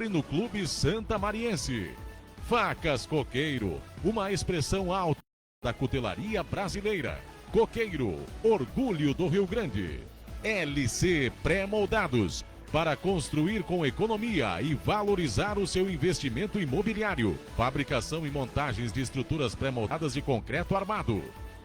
sempre no Clube Santa Mariense. Facas Coqueiro, uma expressão alta da cutelaria brasileira. Coqueiro, orgulho do Rio Grande. LC Pré-Moldados, para construir com economia e valorizar o seu investimento imobiliário. Fabricação e montagens de estruturas pré-moldadas de concreto armado.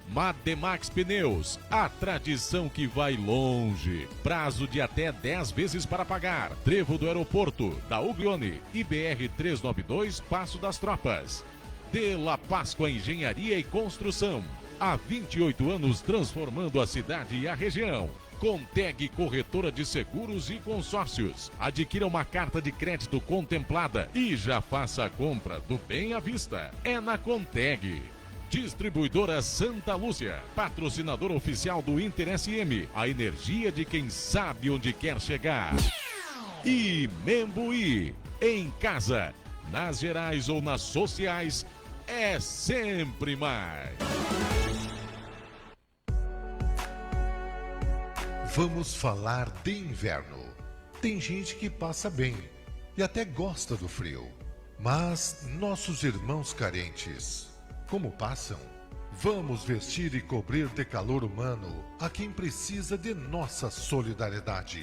Mademax Pneus, a tradição que vai longe. Prazo de até 10 vezes para pagar. Trevo do Aeroporto, da Uglione e BR 392, Passo das Tropas. De La Páscoa Engenharia e Construção. Há 28 anos transformando a cidade e a região. Conteg Corretora de Seguros e Consórcios. Adquira uma carta de crédito contemplada e já faça a compra do bem à vista. É na Conteg. Distribuidora Santa Lúcia, patrocinador oficial do Inter SM, a energia de quem sabe onde quer chegar. E Membuí, em casa, nas gerais ou nas sociais, é sempre mais. Vamos falar de inverno. Tem gente que passa bem e até gosta do frio. Mas nossos irmãos carentes, como passam? Vamos vestir e cobrir de calor humano a quem precisa de nossa solidariedade.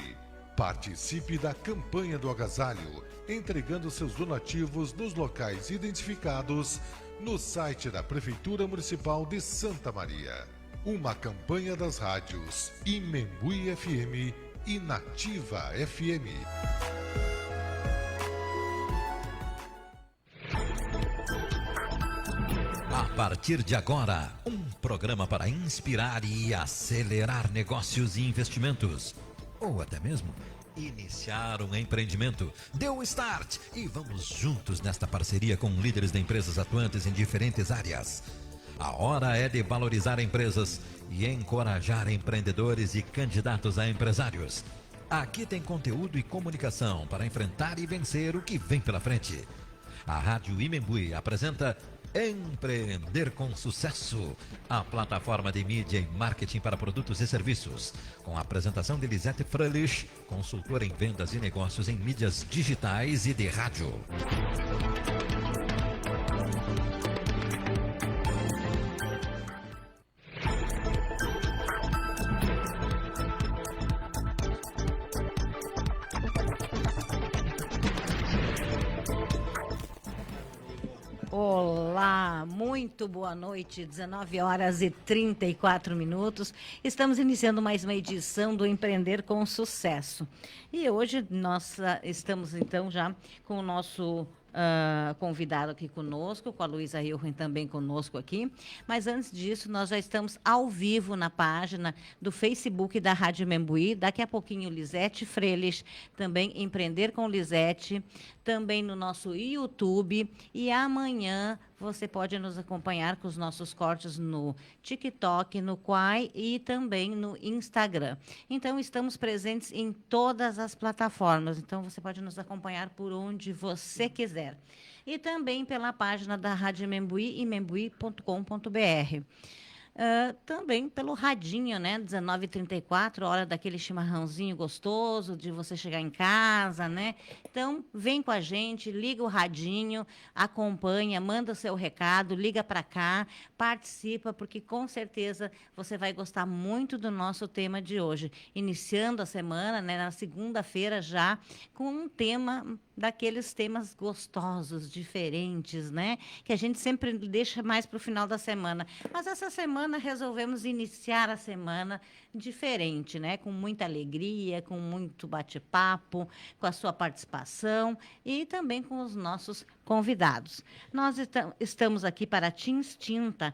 Participe da campanha do agasalho, entregando seus donativos nos locais identificados no site da Prefeitura Municipal de Santa Maria. Uma campanha das rádios Imembuí FM e Nativa FM. A partir de agora, um programa para inspirar e acelerar negócios e investimentos. Ou até mesmo iniciar um empreendimento. Dê o start e vamos juntos nesta parceria com líderes de empresas atuantes em diferentes áreas. A hora é de valorizar empresas e encorajar empreendedores e candidatos a empresários. Aqui tem conteúdo e comunicação para enfrentar e vencer o que vem pela frente. A Rádio Imembuí apresenta Empreender com Sucesso, a plataforma de mídia e marketing para produtos e serviços, com a apresentação de Lisete Fröhlich, consultora em vendas e negócios em mídias digitais e de rádio. Olá, muito boa noite, 19 horas e 34 minutos. Estamos iniciando mais uma edição do Empreender com Sucesso. E hoje nós estamos então já com o nosso convidado aqui conosco, com a Luísa Hilren também conosco aqui. Mas antes disso, nós já estamos ao vivo na página do Facebook da Rádio Membuí. Daqui a pouquinho, Lisete Fröhlich, também Empreender com Lisete, também no nosso YouTube. E amanhã você pode nos acompanhar com os nossos cortes no TikTok, no Quai e também no Instagram. Então, estamos presentes em todas as plataformas. Então, você pode nos acompanhar por onde você quiser. E também pela página da Rádio Membuí, imembuí.com.br. Também pelo radinho, né? 19h34, hora daquele chimarrãozinho gostoso de você chegar em casa, né? Então, vem com a gente, liga o radinho, acompanha, manda o seu recado, liga para cá, participa, porque com certeza você vai gostar muito do nosso tema de hoje. Iniciando a semana, né? Na segunda-feira já, com um tema daqueles temas gostosos, diferentes, né? Que a gente sempre deixa mais para o final da semana. Mas essa semana resolvemos iniciar a semana diferente, né? Com muita alegria, com muito bate-papo, com a sua participação e também com os nossos convidados. Nós estamos aqui para Tins Tinta.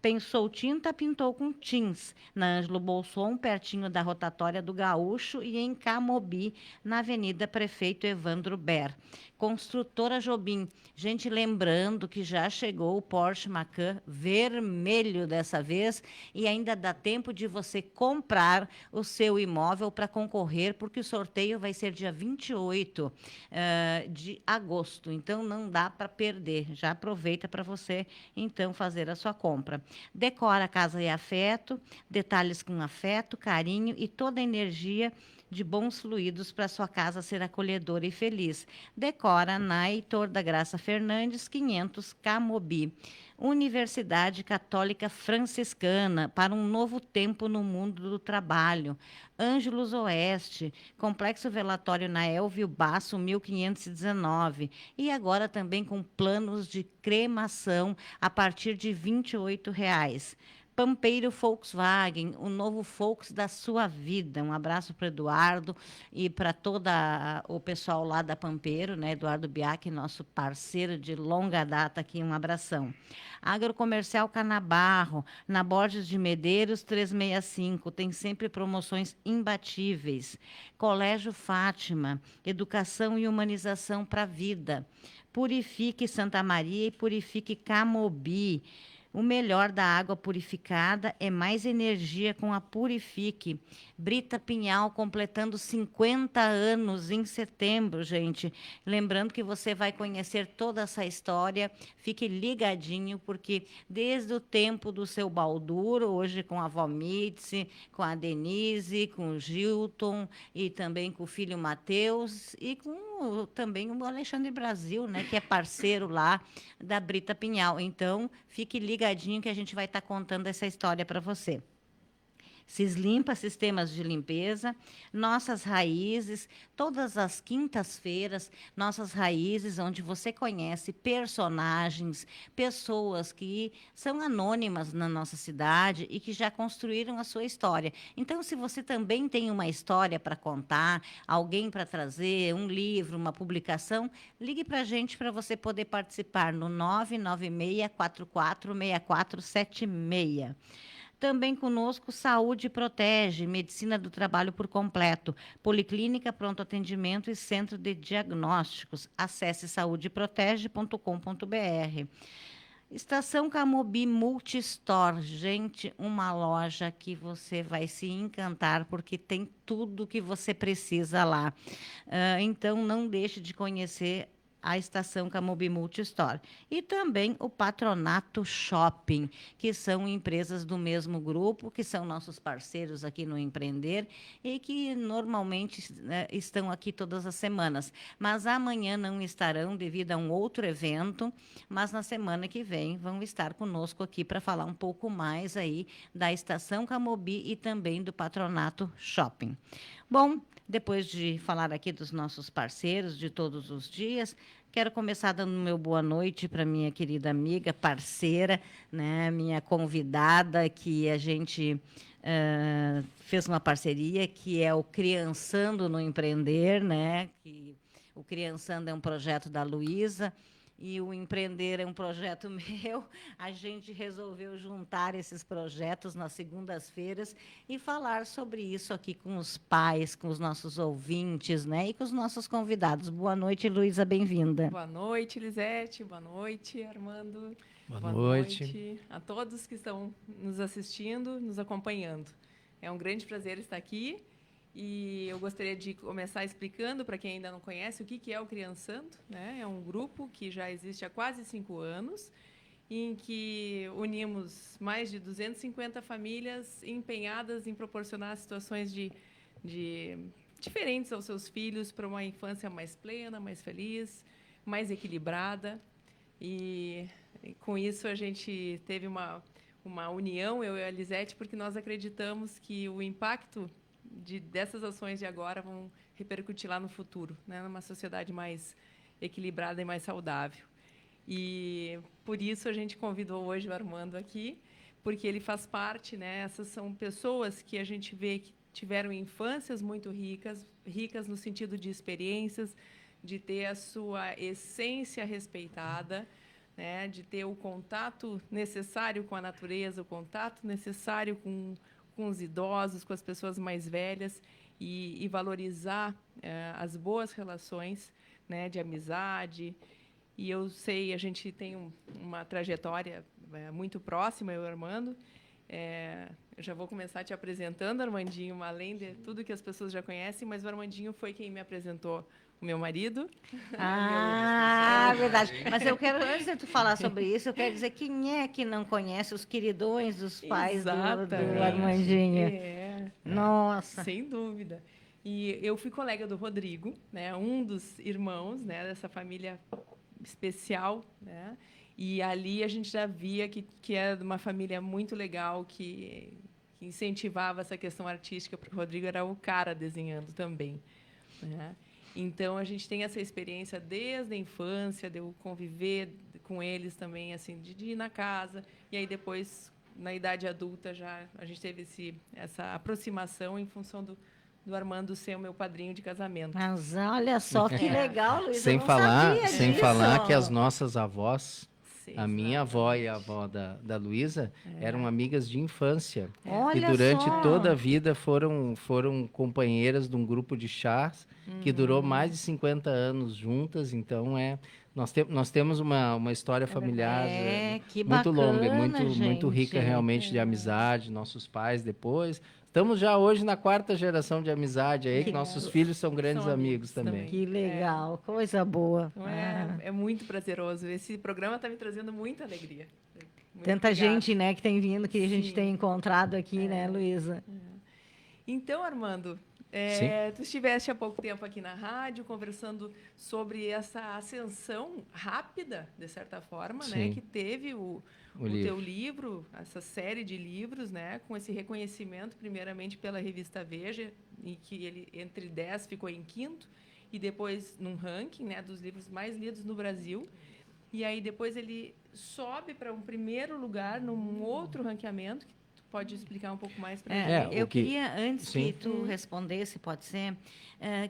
Pensou tinta, pintou com Tins, na Ângelo Bolson, pertinho da rotatória do Gaúcho, e em Camobi, na Avenida Prefeito Evandro Ber. Construtora Jobim. Gente, lembrando que já chegou o Porsche Macan vermelho dessa vez e ainda dá tempo de você comprar o seu imóvel para concorrer, porque o sorteio vai ser dia 28 de agosto. Então, não dá para perder. Já aproveita para você, então, fazer a sua compra. Decora a casa e afeto, detalhes com afeto, carinho e toda a energia de bons fluidos para sua casa ser acolhedora e feliz. Decora na Heitor da Graça Fernandes, 500 Camobi. Universidade Católica Franciscana, para um novo tempo no mundo do trabalho. Ângelos Oeste, Complexo Velatório na Elvio Basso, 1519. E agora também com planos de cremação a partir de R$ 28,00. Pampeiro Volkswagen, o novo Volks da sua vida. Um abraço para o Eduardo e para todo o pessoal lá da Pampeiro, né? Eduardo Biac, nosso parceiro de longa data aqui, um abração. Agrocomercial Canabarro, na Borges de Medeiros, 365, tem sempre promoções imbatíveis. Colégio Fátima, educação e humanização para a vida. Purifique Santa Maria e Purifique Camobi. O melhor da água purificada é mais energia com a Purifique. Brita Pinhal completando 50 anos em setembro, gente. Lembrando que você vai conhecer toda essa história. Fique ligadinho, porque desde o tempo do seu Baldur, hoje com a Valmitze, com a Denise, com o Gilton e também com o filho Matheus e com também o Alexandre Brasil, né, que é parceiro lá da Brita Pinhal. Então, fique ligadinho que a gente vai estar contando essa história para você. Cislimpa, sistemas de limpeza, Nossas Raízes, todas as quintas-feiras, Nossas Raízes, onde você conhece personagens, pessoas que são anônimas na nossa cidade e que já construíram a sua história. Então, se você também tem uma história para contar, alguém para trazer, um livro, uma publicação, ligue para a gente para você poder participar no 996446476. Também conosco, Saúde Protege, Medicina do Trabalho por completo, Policlínica, Pronto Atendimento e Centro de Diagnósticos. Acesse saudeprotege.com.br. Estação Camobi Multistore, gente, uma loja que você vai se encantar, porque tem tudo que você precisa lá. Então, não deixe de conhecer a Estação Camobi Multistore. E também o Patronato Shopping, que são empresas do mesmo grupo, que são nossos parceiros aqui no Empreender e que normalmente estão aqui todas as semanas. Mas amanhã não estarão devido a um outro evento, mas na semana que vem vão estar conosco aqui para falar um pouco mais aí da Estação Camobi e também do Patronato Shopping. Bom, depois de falar aqui dos nossos parceiros de todos os dias, quero começar dando meu boa noite para minha querida amiga, parceira, né, minha convidada, que a gente fez uma parceria, que é o Criançando no Empreender, né? Que o Criançando é um projeto da Luísa, e o Empreender é um projeto meu. A gente resolveu juntar esses projetos nas segundas-feiras e falar sobre isso aqui com os pais, com os nossos ouvintes, né? E com os nossos convidados. Boa noite, Luísa, bem-vinda. Boa noite, Lisete. Boa noite, Armando. Boa noite. Noite a todos que estão nos assistindo, nos acompanhando. É um grande prazer estar aqui. E eu gostaria de começar explicando, para quem ainda não conhece, o que é o Criançando, né? É um grupo que já existe há quase 5 anos, em que unimos mais de 250 famílias empenhadas em proporcionar situações diferentes aos seus filhos para uma infância mais plena, mais feliz, mais equilibrada. E com isso a gente teve uma união, eu e a Lisete, porque nós acreditamos que o impacto dessas ações de agora vão repercutir lá no futuro, né, numa sociedade mais equilibrada e mais saudável. E por isso a gente convidou hoje o Armando aqui, porque ele faz parte, né, essas são pessoas que a gente vê que tiveram infâncias muito ricas no sentido de experiências, de ter a sua essência respeitada, né, de ter o contato necessário com a natureza, o contato necessário com os idosos, com as pessoas mais velhas e valorizar as boas relações, né, de amizade. E eu sei, a gente tem uma trajetória muito próxima, eu e o Armando. Eu já vou começar te apresentando, Armandinho, além de tudo que as pessoas já conhecem, mas o Armandinho foi quem me apresentou o meu marido. Verdade. Mas eu quero, antes de tu falar sobre isso, eu quero dizer quem é que não conhece os queridões dos pais do Armandinho. É. Nossa. Sem dúvida. E eu fui colega do Rodrigo, né, um dos irmãos, né, dessa família especial, né? E ali a gente já via que era uma família muito legal, que incentivava essa questão artística, porque o Rodrigo era o cara desenhando também, né? Então a gente tem essa experiência desde a infância, de eu conviver com eles também, assim, de ir na casa, e aí depois na idade adulta já a gente teve essa aproximação em função do Armando ser o meu padrinho de casamento. Mas olha só que legal, Luiz. Sem eu não falar, sabia sem disso. falar que as nossas avós, Sim, a minha avó e a avó da Luísa, eram amigas de infância. Olha E durante só. toda a vida foram companheiras de um grupo de chás que durou mais de 50 anos juntas. Então, nós temos uma história familiar que muito longa, bacana, muito rica gente. realmente de amizade. Nossos pais depois. Estamos já hoje na 4ª geração de amizade aí, que nossos filhos são grandes São amigos amigos também. Que legal, coisa boa. Então é muito prazeroso. Esse programa está me trazendo muita alegria. Muito Tanta obrigada. gente, né, que tem vindo, que a gente Sim. tem encontrado aqui, né, Luísa? Então, Armando, tu estiveste há pouco tempo aqui na rádio conversando sobre essa ascensão rápida, de certa forma, né, Sim. que teve o livro. teu livro, essa série de livros, né, com esse reconhecimento, primeiramente pela revista Veja, e que ele, entre 10, ficou em 5º, e depois num ranking, né, dos livros mais lidos no Brasil. E aí depois ele sobe para um primeiro lugar num outro ranqueamento. Tu pode explicar um pouco mais para gente? Eu queria, antes Sim. que tu respondesse, pode ser,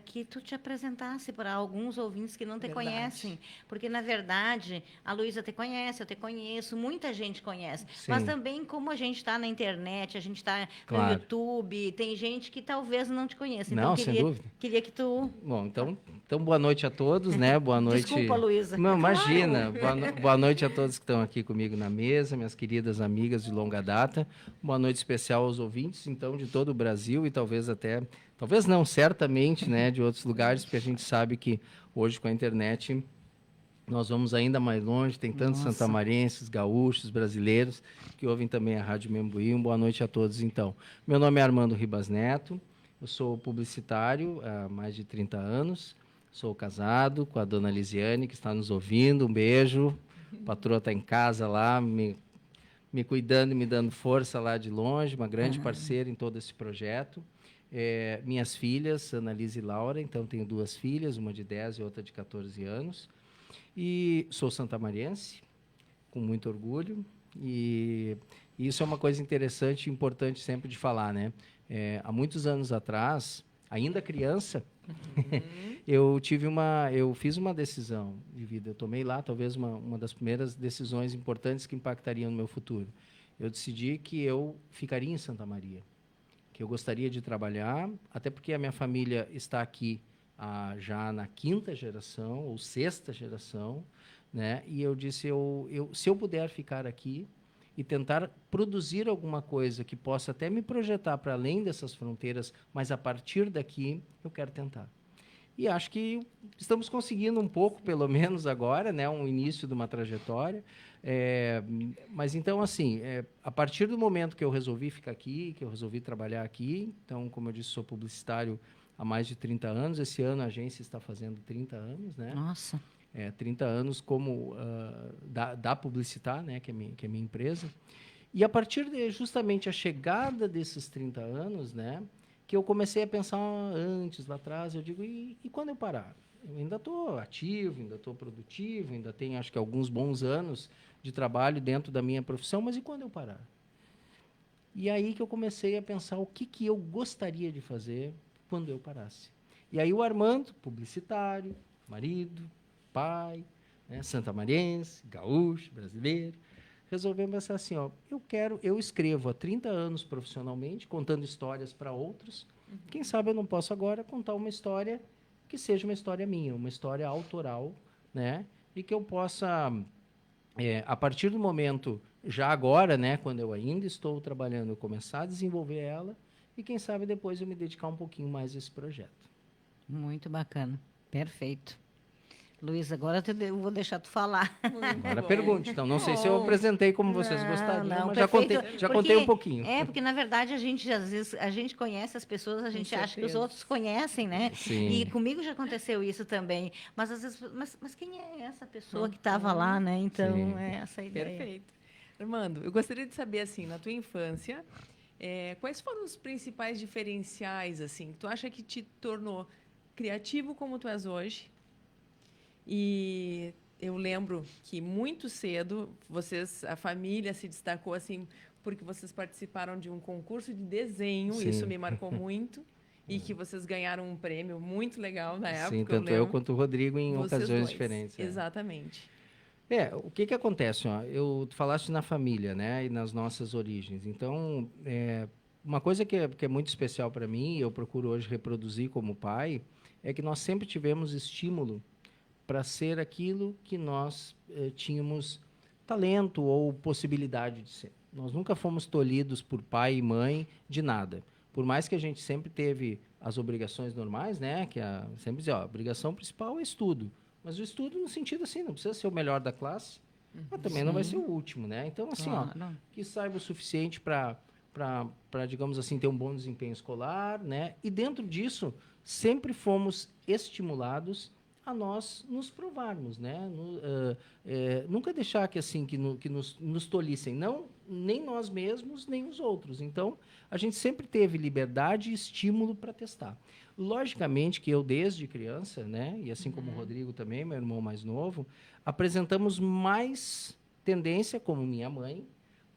que tu te apresentasse para alguns ouvintes que não te Verdade. conhecem. Porque, na verdade, a Luísa te conhece, eu te conheço, muita gente conhece. Sim. Mas também, como a gente está na internet, a gente está no Claro. YouTube, tem gente que talvez não te conheça. Não, Então, sem dúvida. queria que tu... Bom, então boa noite a todos, né? Boa noite. Desculpa, Luísa. Não, imagina. Boa noite a todos que estão aqui comigo na mesa, minhas queridas amigas de longa data. Boa noite especial aos ouvintes, então, de todo o Brasil e talvez não, certamente, né, de outros lugares, porque a gente sabe que hoje com a internet nós vamos ainda mais longe, tem tantos santamarenses, gaúchos, brasileiros que ouvem também a Rádio Membuí. Boa noite a todos, então. Meu nome é Armando Ribas Neto, eu sou publicitário há mais de 30 anos, sou casado com a dona Lisiane, que está nos ouvindo, um beijo, a patroa está em casa lá, me cuidando e me dando força lá de longe, uma grande parceira em todo esse projeto. Minhas filhas, Annalise e Laura, então tenho 2 filhas, uma de 10 e outra de 14 anos. E sou santamarense, com muito orgulho, e isso é uma coisa interessante e importante sempre de falar, né? Há muitos anos atrás, ainda criança, eu fiz uma decisão de vida. Eu tomei lá, talvez, uma das primeiras decisões importantes que impactariam no meu futuro. Eu decidi que eu ficaria em Santa Maria, que eu gostaria de trabalhar, até porque a minha família está aqui já na 5ª geração, ou 6ª geração, né? E eu disse, se eu puder ficar aqui e tentar produzir alguma coisa que possa até me projetar para além dessas fronteiras, mas a partir daqui eu quero tentar. E acho que estamos conseguindo um pouco, pelo menos agora, né, um início de uma trajetória. Mas então, assim, a partir do momento que eu resolvi ficar aqui, que eu resolvi trabalhar aqui, então, como eu disse, sou publicitário há mais de 30 anos. Esse ano a agência está fazendo 30 anos, né? Nossa. 30 anos como da Publicitar, né, que é minha empresa. E a partir de justamente a chegada desses 30 anos, né, que eu comecei a pensar antes, lá atrás, eu digo, e quando eu parar? Eu ainda estou ativo, ainda estou produtivo, ainda tenho, acho que, alguns bons anos de trabalho dentro da minha profissão, mas e quando eu parar? E aí que eu comecei a pensar o que eu gostaria de fazer quando eu parasse. E aí o Armando, publicitário, marido, pai, né, santamarense, gaúcho, brasileiro, resolveu pensar assim, eu escrevo há 30 anos profissionalmente, contando histórias para outros. Quem sabe eu não posso agora contar uma história que seja uma história minha, uma história autoral, né? E que eu possa, a partir do momento, já agora, né, quando eu ainda estou trabalhando, eu começar a desenvolver ela e quem sabe depois eu me dedicar um pouquinho mais a esse projeto. Muito bacana. Perfeito. Luiz, agora eu vou deixar tu falar. Agora pergunte. Então, não sei se eu apresentei como vocês gostariam, Não, mas perfeito. já contei um pouquinho. Porque na verdade às vezes a gente conhece as pessoas, a gente acha que os certeza. outros conhecem, né? Sim. E comigo já aconteceu isso também. Mas às vezes, mas quem é essa pessoa que estava lá, né? Então, Sim. é essa a ideia. Perfeito. Armando, eu gostaria de saber, assim, na tua infância, quais foram os principais diferenciais, assim, que tu acha que te tornou criativo como tu és hoje? E eu lembro que muito cedo a família se destacou, assim, porque vocês participaram de um concurso de desenho, Sim. isso me marcou muito, e que vocês ganharam um prêmio muito legal na época, Sim, tanto eu eu lembro. quanto o Rodrigo em Vocês ocasiões dois. diferentes. Exatamente. O que acontece? Ó, tu falaste na família, né? E nas nossas origens. Então, uma coisa que é muito especial para mim, eu procuro hoje reproduzir como pai, é que nós sempre tivemos estímulo para ser aquilo que nós tínhamos talento ou possibilidade de ser. Nós nunca fomos tolhidos por pai e mãe de nada. Por mais que a gente sempre teve as obrigações normais, né? Sempre dizer, a obrigação principal é estudo. Mas o estudo no sentido assim, não precisa ser o melhor da classe, mas também não vai ser o último, né? Então, assim, que saiba o suficiente para, digamos assim, ter um bom desempenho escolar, né? E dentro disso, sempre fomos estimulados a nós nos provarmos, né? Nunca deixar que nos tolhissem, não, nem nós mesmos, nem os outros. Então, a gente sempre teve liberdade e estímulo para testar. Logicamente que eu, desde criança, né? E assim como o Rodrigo também, meu irmão mais novo, apresentamos mais tendência, como minha mãe,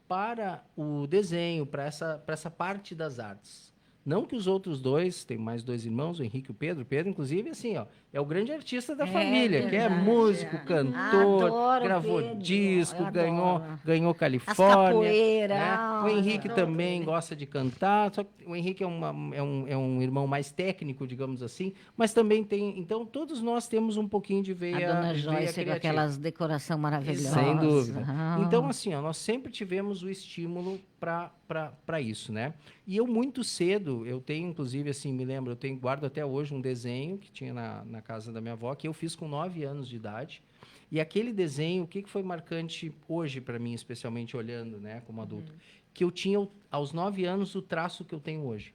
para o desenho, para essa parte das artes. Não que os outros dois, tem mais dois irmãos, o Henrique e o Pedro. O Pedro, inclusive, assim, ó, é o grande artista da família, que é verdade, músico, cantor, Adoro gravou Pedro, disco, eu ganhou adoro. Califórnia. As capoeiras, Né? O Henrique adoro também ele. gosta de cantar, só que o Henrique é um irmão mais técnico, digamos assim, mas também tem... Então, todos nós temos um pouquinho de A veia dona veia Joyce com criativa. aquelas decoração maravilhosas. Sem dúvida. Ah. Então, assim, ó, nós sempre tivemos o estímulo para isso, né? E eu, muito cedo, eu tenho, inclusive, assim, me lembro, guardo até hoje um desenho que tinha na casa da minha avó, que eu fiz com 9 anos de idade. E aquele desenho, o que foi marcante hoje para mim, especialmente olhando, né, como adulto? Que eu tinha, aos 9 anos, o traço que eu tenho hoje.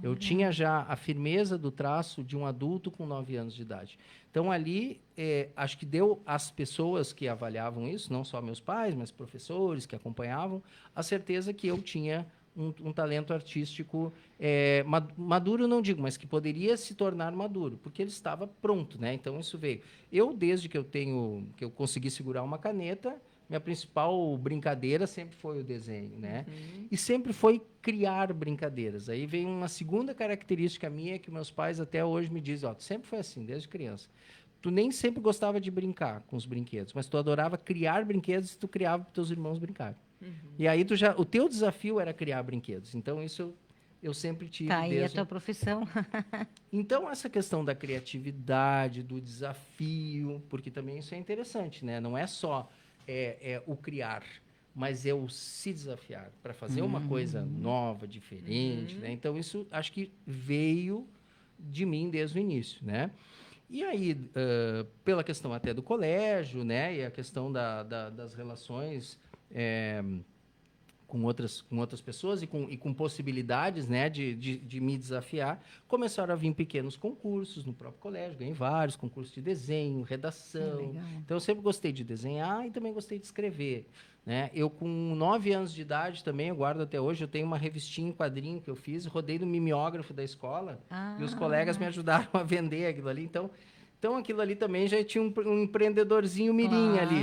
Eu tinha já a firmeza do traço de um adulto com 9 anos de idade. Então, ali, acho que deu às pessoas que avaliavam isso, não só meus pais, mas professores que acompanhavam, a certeza que eu tinha um talento artístico maduro, não digo, mas que poderia se tornar maduro, porque ele estava pronto, né? Então, isso veio. Eu, desde que eu consegui segurar uma caneta, minha principal brincadeira sempre foi o desenho, né? E sempre foi criar brincadeiras. Aí vem uma segunda característica minha que meus pais até hoje me dizem, ó, tu sempre foi assim, desde criança. Tu nem sempre gostava de brincar com os brinquedos, mas tu adorava criar brinquedos e tu criava para teus irmãos brincarem. E aí o teu desafio era criar brinquedos. Então, isso eu sempre tive. Tá aí a tua profissão. Então, essa questão da criatividade, do desafio, porque também isso é interessante, né? Não é só o criar, mas é o se desafiar para fazer uma coisa nova, diferente, né? Então, isso acho que veio de mim desde o início, né? E aí, pela questão até do colégio, né? E a questão das relações com outras pessoas e com possibilidades, né, de me desafiar, começaram a vir pequenos concursos no próprio colégio, ganhei vários concursos de desenho, redação. Então, eu sempre gostei de desenhar e também gostei de escrever, né? Eu, com 9 anos de idade também, eu guardo até hoje, eu tenho uma revistinha em quadrinho que eu fiz, rodei no mimeógrafo da escola e os colegas me ajudaram a vender aquilo ali. Então, aquilo ali também já tinha um empreendedorzinho mirim ali.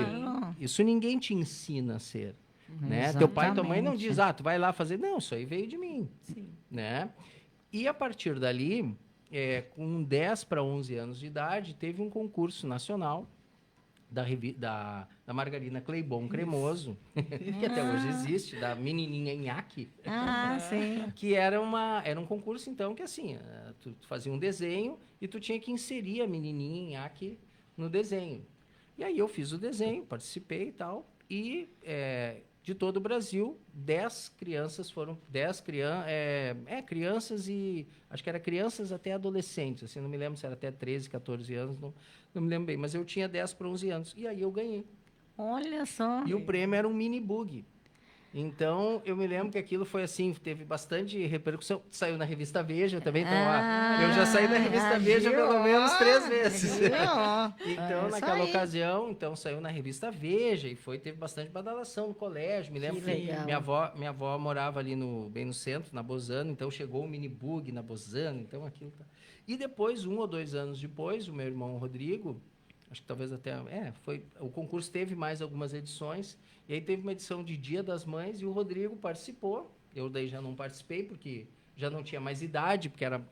Isso ninguém te ensina a ser. Né? Teu pai e tua mãe não diz, tu vai lá fazer. Não, isso aí veio de mim. Sim. Né? E a partir dali, com 10 para 11 anos de idade, teve um concurso nacional da Margarina Cleibon Cremoso, que até hoje existe, da menininha Inhaque. Sim. Que era um concurso, então, que assim, tu fazia um desenho e tu tinha que inserir a menininha Inhaque no desenho. E aí eu fiz o desenho, participei e tal, e de todo o Brasil, 10 crianças foram, 10 crianças e, acho que era crianças até adolescentes, assim, não me lembro se era até 13, 14 anos, não me lembro bem, mas eu tinha 10 para 11 anos, e aí eu ganhei. Olha só. E o prêmio era um mini bug. Então, eu me lembro que aquilo foi assim, teve bastante repercussão. Saiu na revista Veja também, então eu já saí da revista Veja pelo menos 3 vezes. Então, naquela ocasião, então saiu na revista Veja e teve bastante badalação no colégio. Me lembro que minha avó morava ali bem no centro, na Bozano, então chegou um mini bug na Bozano, então aquilo. E depois, 1 ou 2 anos depois, o meu irmão Rodrigo, acho que talvez até... o concurso teve mais algumas edições, e aí teve uma edição de Dia das Mães, e o Rodrigo participou. Eu daí já não participei, porque já não tinha mais idade, porque era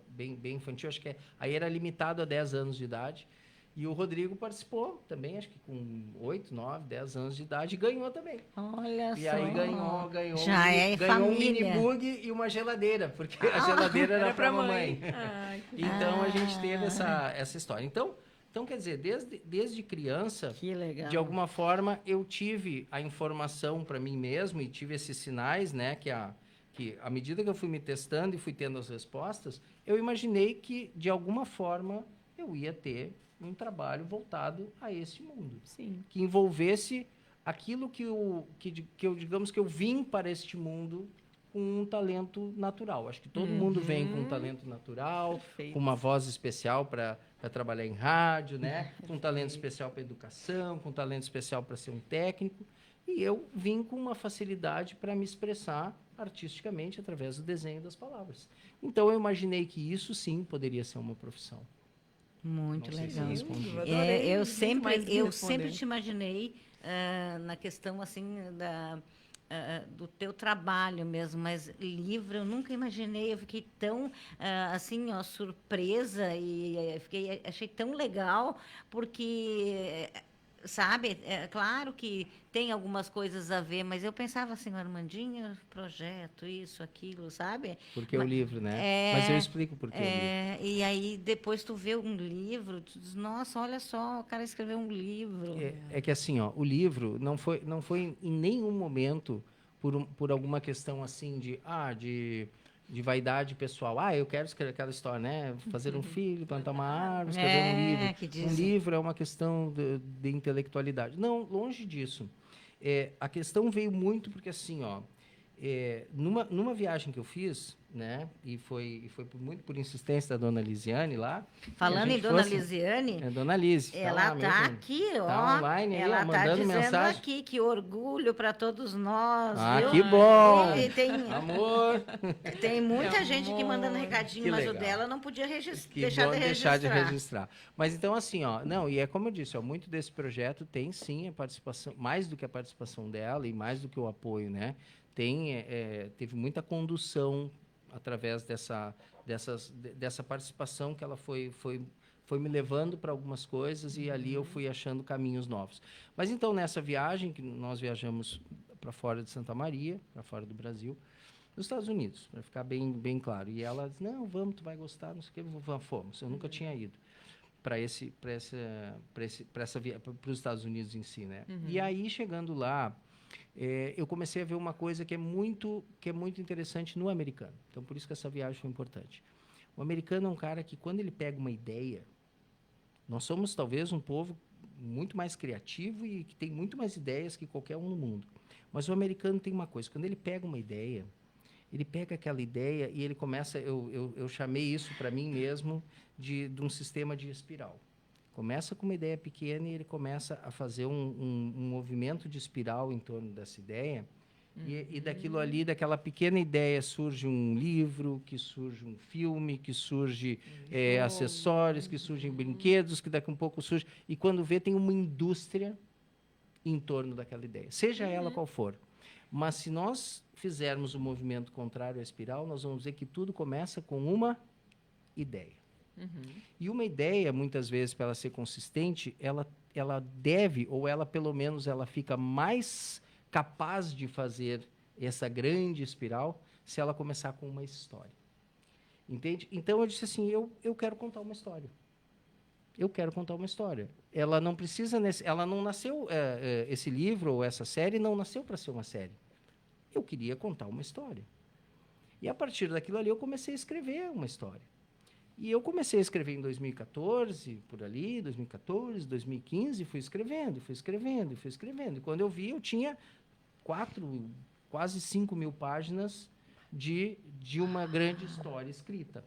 bem infantil, acho que aí era limitado a 10 anos de idade. E o Rodrigo participou também, acho que com 8, 9, 10 anos de idade, e ganhou também. Olha só. E aí ganhou ganhou um mini bug e uma geladeira, porque a geladeira era para a mamãe. Então, a gente teve essa história. Então, quer dizer, desde criança, de alguma forma, eu tive a informação para mim mesmo e tive esses sinais, né, que à medida que eu fui me testando e fui tendo as respostas, eu imaginei que, de alguma forma, eu ia ter um trabalho voltado a esse mundo. Sim. Que envolvesse aquilo que eu vim para este mundo com um talento natural. Acho que todo mundo vem com um talento natural, Perfeito. com uma voz especial para trabalhar em rádio, né? Com um talento especial para educação, com um talento especial para ser um técnico. E eu vim com uma facilidade para me expressar artisticamente através do desenho das palavras. Então, eu imaginei que isso, sim, poderia ser uma profissão. Muito Não sei se legal. respondi. Eu mais que sempre responder. te imaginei na questão assim do teu trabalho mesmo, mas livro eu nunca imaginei. Eu fiquei tão assim, ó, surpresa e achei tão legal porque sabe, é claro que tem algumas coisas a ver, mas eu pensava assim, Armandinho, projeto, isso, aquilo, sabe? Porque o livro, né? Mas eu explico por que o livro. E aí depois tu vê um livro, tu diz, nossa, olha só, o cara escreveu um livro. É que assim, ó, o livro não foi em nenhum momento por alguma questão assim de vaidade pessoal. Eu quero escrever aquela história, né? Fazer um filho, plantar uma árvore, escrever um livro. Um livro é uma questão de intelectualidade. Não, longe disso. A questão veio muito porque assim, ó, numa viagem que eu fiz, né? E foi muito por insistência da dona Lisiane lá. Falando em dona Lisiane, Dona Liz. ela tá aqui, ó. Tá online aí, ela tá mandando dizendo mensagem. aqui que orgulho para todos nós. Viu? Que bom! E Amor! Tem muita gente aqui mandando recadinho, Que mas legal. o dela não podia Que deixar bom de deixar de registrar. registrar. Mas então, assim, ó, não, e é como eu disse, ó, muito desse projeto tem sim a participação, mais do que a participação dela e mais do que o apoio, né? Teve muita condução através dessa participação que ela foi me levando para algumas coisas e ali eu fui achando caminhos novos. Mas então, nessa viagem, que nós viajamos para fora de Santa Maria, para fora do Brasil, nos Estados Unidos, para ficar bem claro. E ela disse, não, vamos, tu vai gostar, não sei o que, fomos. Eu nunca tinha ido para os Estados Unidos em si, né? E aí, chegando lá, eu comecei a ver uma coisa que é muito interessante no americano. Então, por isso que essa viagem foi importante. O americano é um cara que, quando ele pega uma ideia, nós somos, talvez, um povo muito mais criativo e que tem muito mais ideias que qualquer um no mundo. Mas o americano tem uma coisa, quando ele pega uma ideia, ele pega aquela ideia e ele começa, eu chamei isso para mim mesmo de um sistema de espiral. Começa com uma ideia pequena e ele começa a fazer um movimento de espiral em torno dessa ideia. E daquilo ali, daquela pequena ideia, surge um livro, que surge um filme, que surge acessórios, que surgem brinquedos, que daqui a um pouco surge... E quando vê, tem uma indústria em torno daquela ideia, seja ela qual for. Mas se nós fizermos o movimento contrário à espiral, nós vamos ver que tudo começa com uma ideia. E uma ideia, muitas vezes, para ela ser consistente, ela deve, ou ela pelo menos ela fica mais capaz de fazer essa grande espiral se ela começar com uma história. Entende? Então eu disse assim, eu quero contar uma história. Eu quero contar uma história. Ela não precisa, ela não nasceu, esse livro ou essa série não nasceu para ser uma série. Eu queria contar uma história. E a partir daquilo ali eu comecei a escrever uma história. E eu comecei a escrever em 2014, por ali, 2014, 2015, fui escrevendo. E quando eu vi, eu tinha quase 5 mil páginas de uma grande história escrita.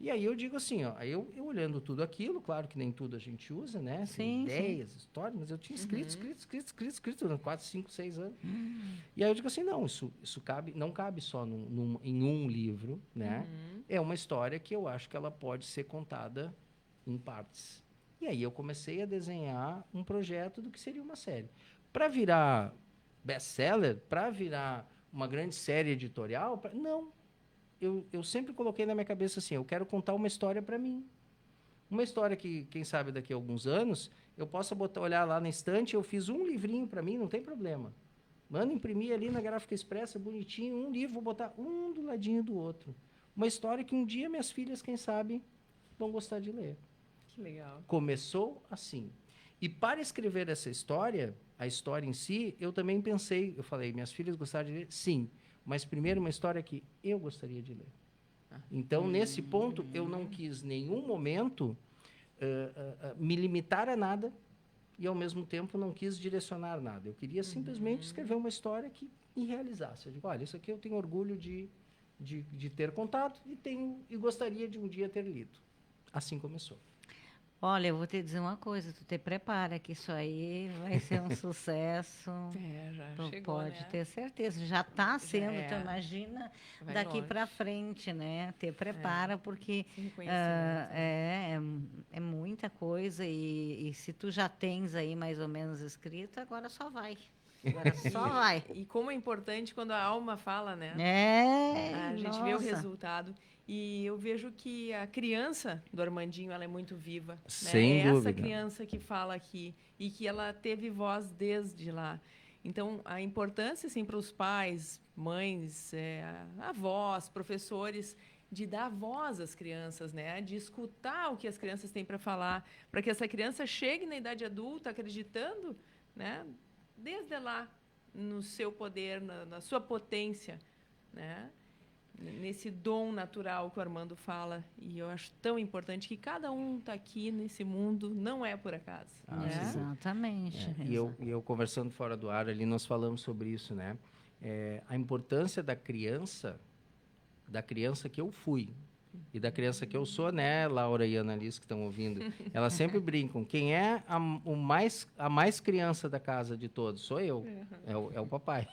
E aí eu digo assim, ó, eu olhando tudo aquilo, claro que nem tudo a gente usa, né? Sim, ideias, histórias, mas eu tinha escrito, durante 4, 5, 6 anos. E aí eu digo assim, não, isso não cabe só em um livro, né? É uma história que eu acho que ela pode ser contada em partes. E aí eu comecei a desenhar um projeto do que seria uma série. Para virar best-seller, para virar uma grande série editorial, não. Eu sempre coloquei na minha cabeça assim, eu quero contar uma história para mim. Uma história que, quem sabe, daqui a alguns anos, eu possa olhar lá na estante, eu fiz um livrinho para mim, não tem problema. Manda imprimir ali na Gráfica Expressa, bonitinho, um livro, vou botar um do ladinho do outro. Uma história que um dia minhas filhas, quem sabe, vão gostar de ler. Que legal. Começou assim. E para escrever essa história, a história em si, eu também pensei, eu falei, minhas filhas gostaram de ler? Sim. Mas primeiro uma história que eu gostaria de ler. Então, nesse ponto, eu não quis em nenhum momento me limitar a nada e, ao mesmo tempo, não quis direcionar nada. Eu queria simplesmente escrever uma história que me realizasse. Eu digo, olha, isso aqui eu tenho orgulho de ter contado e gostaria de um dia ter lido. Assim começou. Olha, eu vou te dizer uma coisa, tu te prepara que isso aí vai ser um sucesso. Já Tu chegou, pode né? ter certeza. Já está sendo, tu imagina Vai daqui longe. para frente, né? Te prepara, porque Se reconhecimento. é muita coisa e se tu já tens aí mais ou menos escrito, agora só vai. Agora só vai. E como é importante quando a alma fala, né? A gente vê o nossa. resultado. E eu vejo que a criança do Armandinho, ela é muito viva. Sem né? É dúvida. essa criança que fala aqui e que ela teve voz desde lá. Então, a importância, assim, para os pais, mães, avós, professores, de dar voz às crianças, né? De escutar o que as crianças têm para falar, para que essa criança chegue na idade adulta acreditando, né? Desde lá, no seu poder, na sua potência, né? Nesse dom natural que o Armando fala. E eu acho tão importante que cada um está aqui nesse mundo, não é por acaso. né? Exatamente. E eu conversando fora do ar ali, nós falamos sobre isso, né? A importância da criança que eu fui e da criança que eu sou, né, Laura e Ana Liz, que estão ouvindo, elas sempre brincam, quem é a mais criança da casa de todos? Sou eu, é o papai,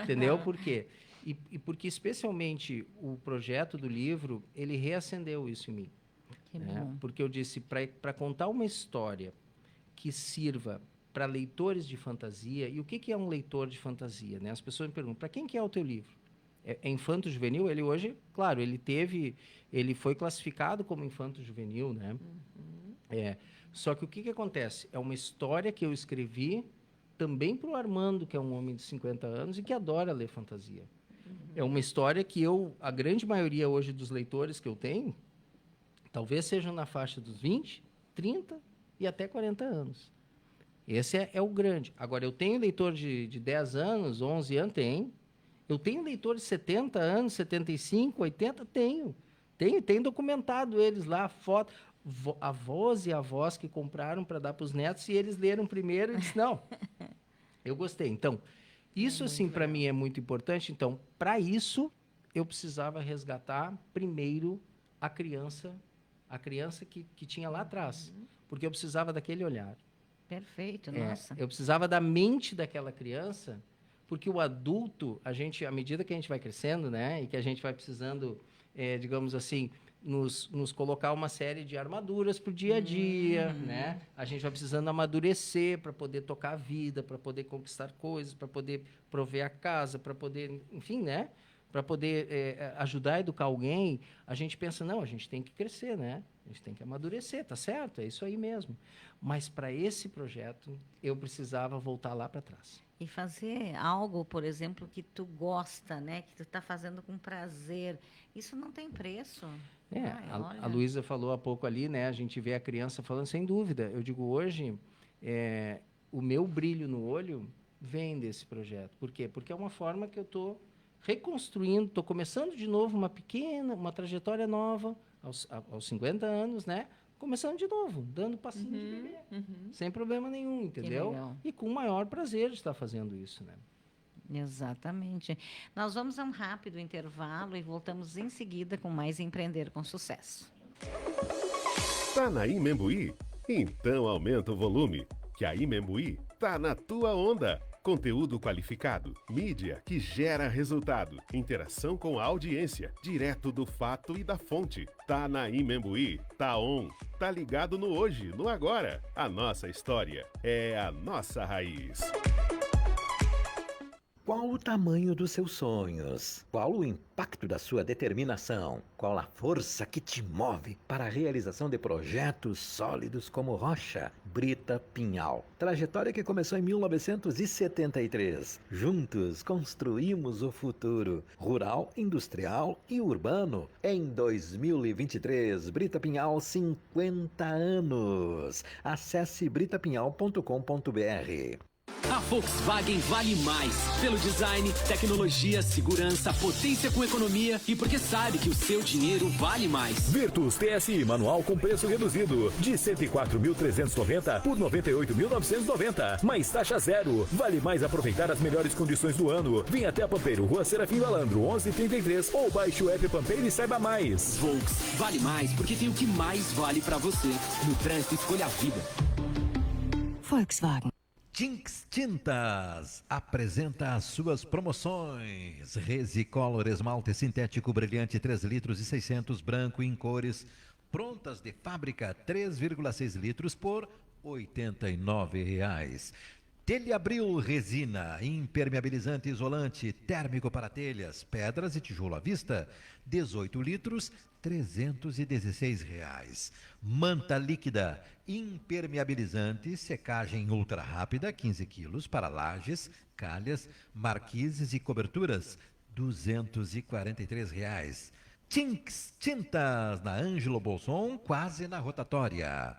entendeu? Por quê? E porque, especialmente, o projeto do livro, ele reacendeu isso em mim. Que né? bom. Porque eu disse, para contar uma história que sirva para leitores de fantasia, e o que é um leitor de fantasia? Né? As pessoas me perguntam, para quem que é o teu livro? É infanto-juvenil? Ele hoje, claro, ele foi classificado como infanto-juvenil, né? Só que o que acontece? É uma história que eu escrevi também para o Armando, que é um homem de 50 anos e que adora ler fantasia. É uma história que a grande maioria hoje dos leitores que eu tenho, talvez sejam na faixa dos 20, 30 e até 40 anos. Esse é o grande. Agora, eu tenho leitor de 10 anos, 11 anos, tem. Eu tenho leitor de 70 anos, 75, 80, tenho. Tem documentado eles lá, foto. Avós e avós que compraram para dar para os netos e eles leram primeiro e disse, não, eu gostei. Então, isso, assim, para mim é muito importante. Então, para isso, eu precisava resgatar primeiro a criança que tinha lá atrás. Porque eu precisava daquele olhar. Perfeito, nossa. Eu precisava da mente daquela criança, porque o adulto, à medida que a gente vai crescendo, né, e que a gente vai precisando, digamos assim, nos colocar uma série de armaduras para o dia a dia, né? A gente vai precisando amadurecer para poder tocar a vida, para poder conquistar coisas, para poder prover a casa, para poder, enfim, né? Para poder ajudar a educar alguém. A gente pensa, não, a gente tem que crescer, né? A gente tem que amadurecer, tá certo? É isso aí mesmo. Mas para esse projeto, eu precisava voltar lá para trás. E fazer algo, por exemplo, que tu gosta, né? Que tu está fazendo com prazer. Isso não tem preço. A Luísa falou há pouco ali, né? A gente vê a criança falando, sem dúvida. Eu digo, hoje, o meu brilho no olho vem desse projeto. Por quê? Porque é uma forma que eu estou reconstruindo, estou começando de novo uma trajetória nova, aos 50 anos, né? Começando de novo, dando passinho de bebê, sem problema nenhum, entendeu? E com o maior prazer de estar fazendo isso, né? Exatamente. Nós vamos a um rápido intervalo e voltamos em seguida com mais Empreender com Sucesso. Tá na Imembuí? Então aumenta o volume, que a Imembuí tá na tua onda. Conteúdo qualificado, mídia que gera resultado, interação com a audiência, direto do fato e da fonte. Tá na Imembuí, tá on, tá ligado no hoje, no agora. A nossa história é a nossa raiz. Qual o tamanho dos seus sonhos? Qual o impacto da sua determinação? Qual a força que te move para a realização de projetos sólidos como rocha? Brita Pinhal. Trajetória que começou em 1973. Juntos construímos o futuro, rural, industrial e urbano. Em 2023, Brita Pinhal, 50 anos. Acesse britapinhal.com.br. A Volkswagen vale mais pelo design, tecnologia, segurança, potência com economia e porque sabe que o seu dinheiro vale mais. Virtus TSI manual com preço reduzido de 104.390 por 98.990, mais taxa zero. Vale mais aproveitar as melhores condições do ano. Vem até a Pampeiro, Rua Serafim Valandro, 1133 ou baixe o app Pampeiro e saiba mais. Volks vale mais porque tem o que mais vale pra você. No trânsito, escolha a vida. Volkswagen. Jinx Tintas apresenta as suas promoções. Resicolor esmalte sintético brilhante 3 litros e 600 branco em cores prontas de fábrica 3,6 litros por R$ 89,00. Telhabril resina, impermeabilizante isolante, térmico para telhas, pedras e tijolo à vista, 18 litros, R$ 316,00. Manta líquida, impermeabilizante, secagem ultra rápida, 15 quilos para lajes, calhas, marquises e coberturas, R$ 243,00. Jinx Tintas, na Ângelo Bolson, quase na rotatória.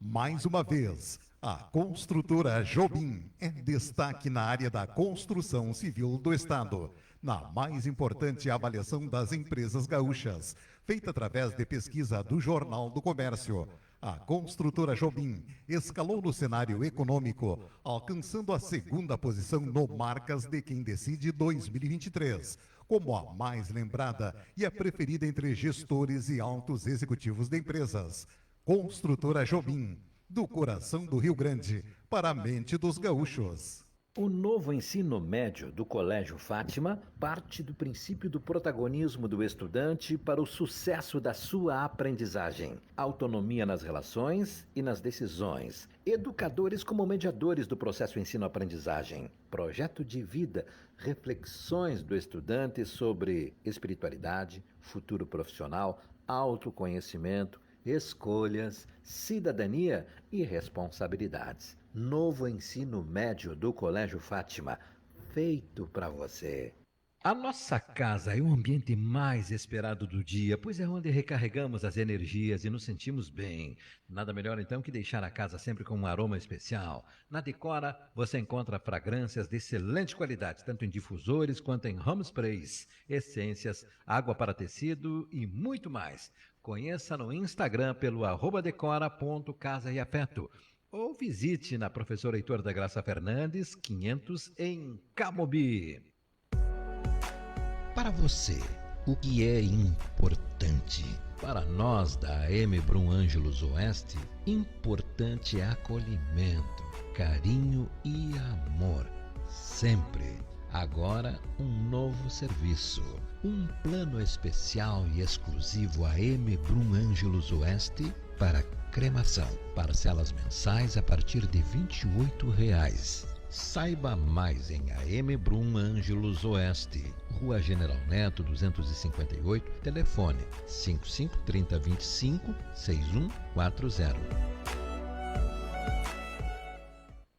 Mais uma vez, a construtora Jobim é destaque na área da construção civil do estado, na mais importante avaliação das empresas gaúchas, feita através de pesquisa do Jornal do Comércio. A construtora Jobim escalou no cenário econômico, alcançando a segunda posição no Marcas de Quem Decide 2023, como a mais lembrada e a preferida entre gestores e altos executivos de empresas. Construtora Jobim, do coração do Rio Grande, para a mente dos gaúchos. O novo ensino médio do Colégio Fátima parte do princípio do protagonismo do estudante para o sucesso da sua aprendizagem. Autonomia nas relações e nas decisões. Educadores como mediadores do processo ensino-aprendizagem. Projeto de vida, reflexões do estudante sobre espiritualidade, futuro profissional, autoconhecimento, escolhas, cidadania e responsabilidades. Novo ensino médio do Colégio Fátima, feito para você. A nossa casa é o ambiente mais esperado do dia, pois é onde recarregamos as energias e nos sentimos bem. Nada melhor então que deixar a casa sempre com um aroma especial. Na Decora você encontra fragrâncias de excelente qualidade, tanto em difusores quanto em home sprays, essências, água para tecido e muito mais. Conheça no Instagram pelo @decora.casa-e-afeto ou visite na Professor Heitor da Graça Fernandes, 500 em Camobi. Para você, o que é importante? Para nós da AM Brum Ângelos Oeste, importante é acolhimento, carinho e amor. Sempre. Agora, um novo serviço. Um plano especial e exclusivo AM Brum Ângelos Oeste para cremação. Parcelas mensais a partir de R$ 28,00. Saiba mais em AM Brum Ângelos Oeste, Rua General Neto 258, telefone 553025 6140.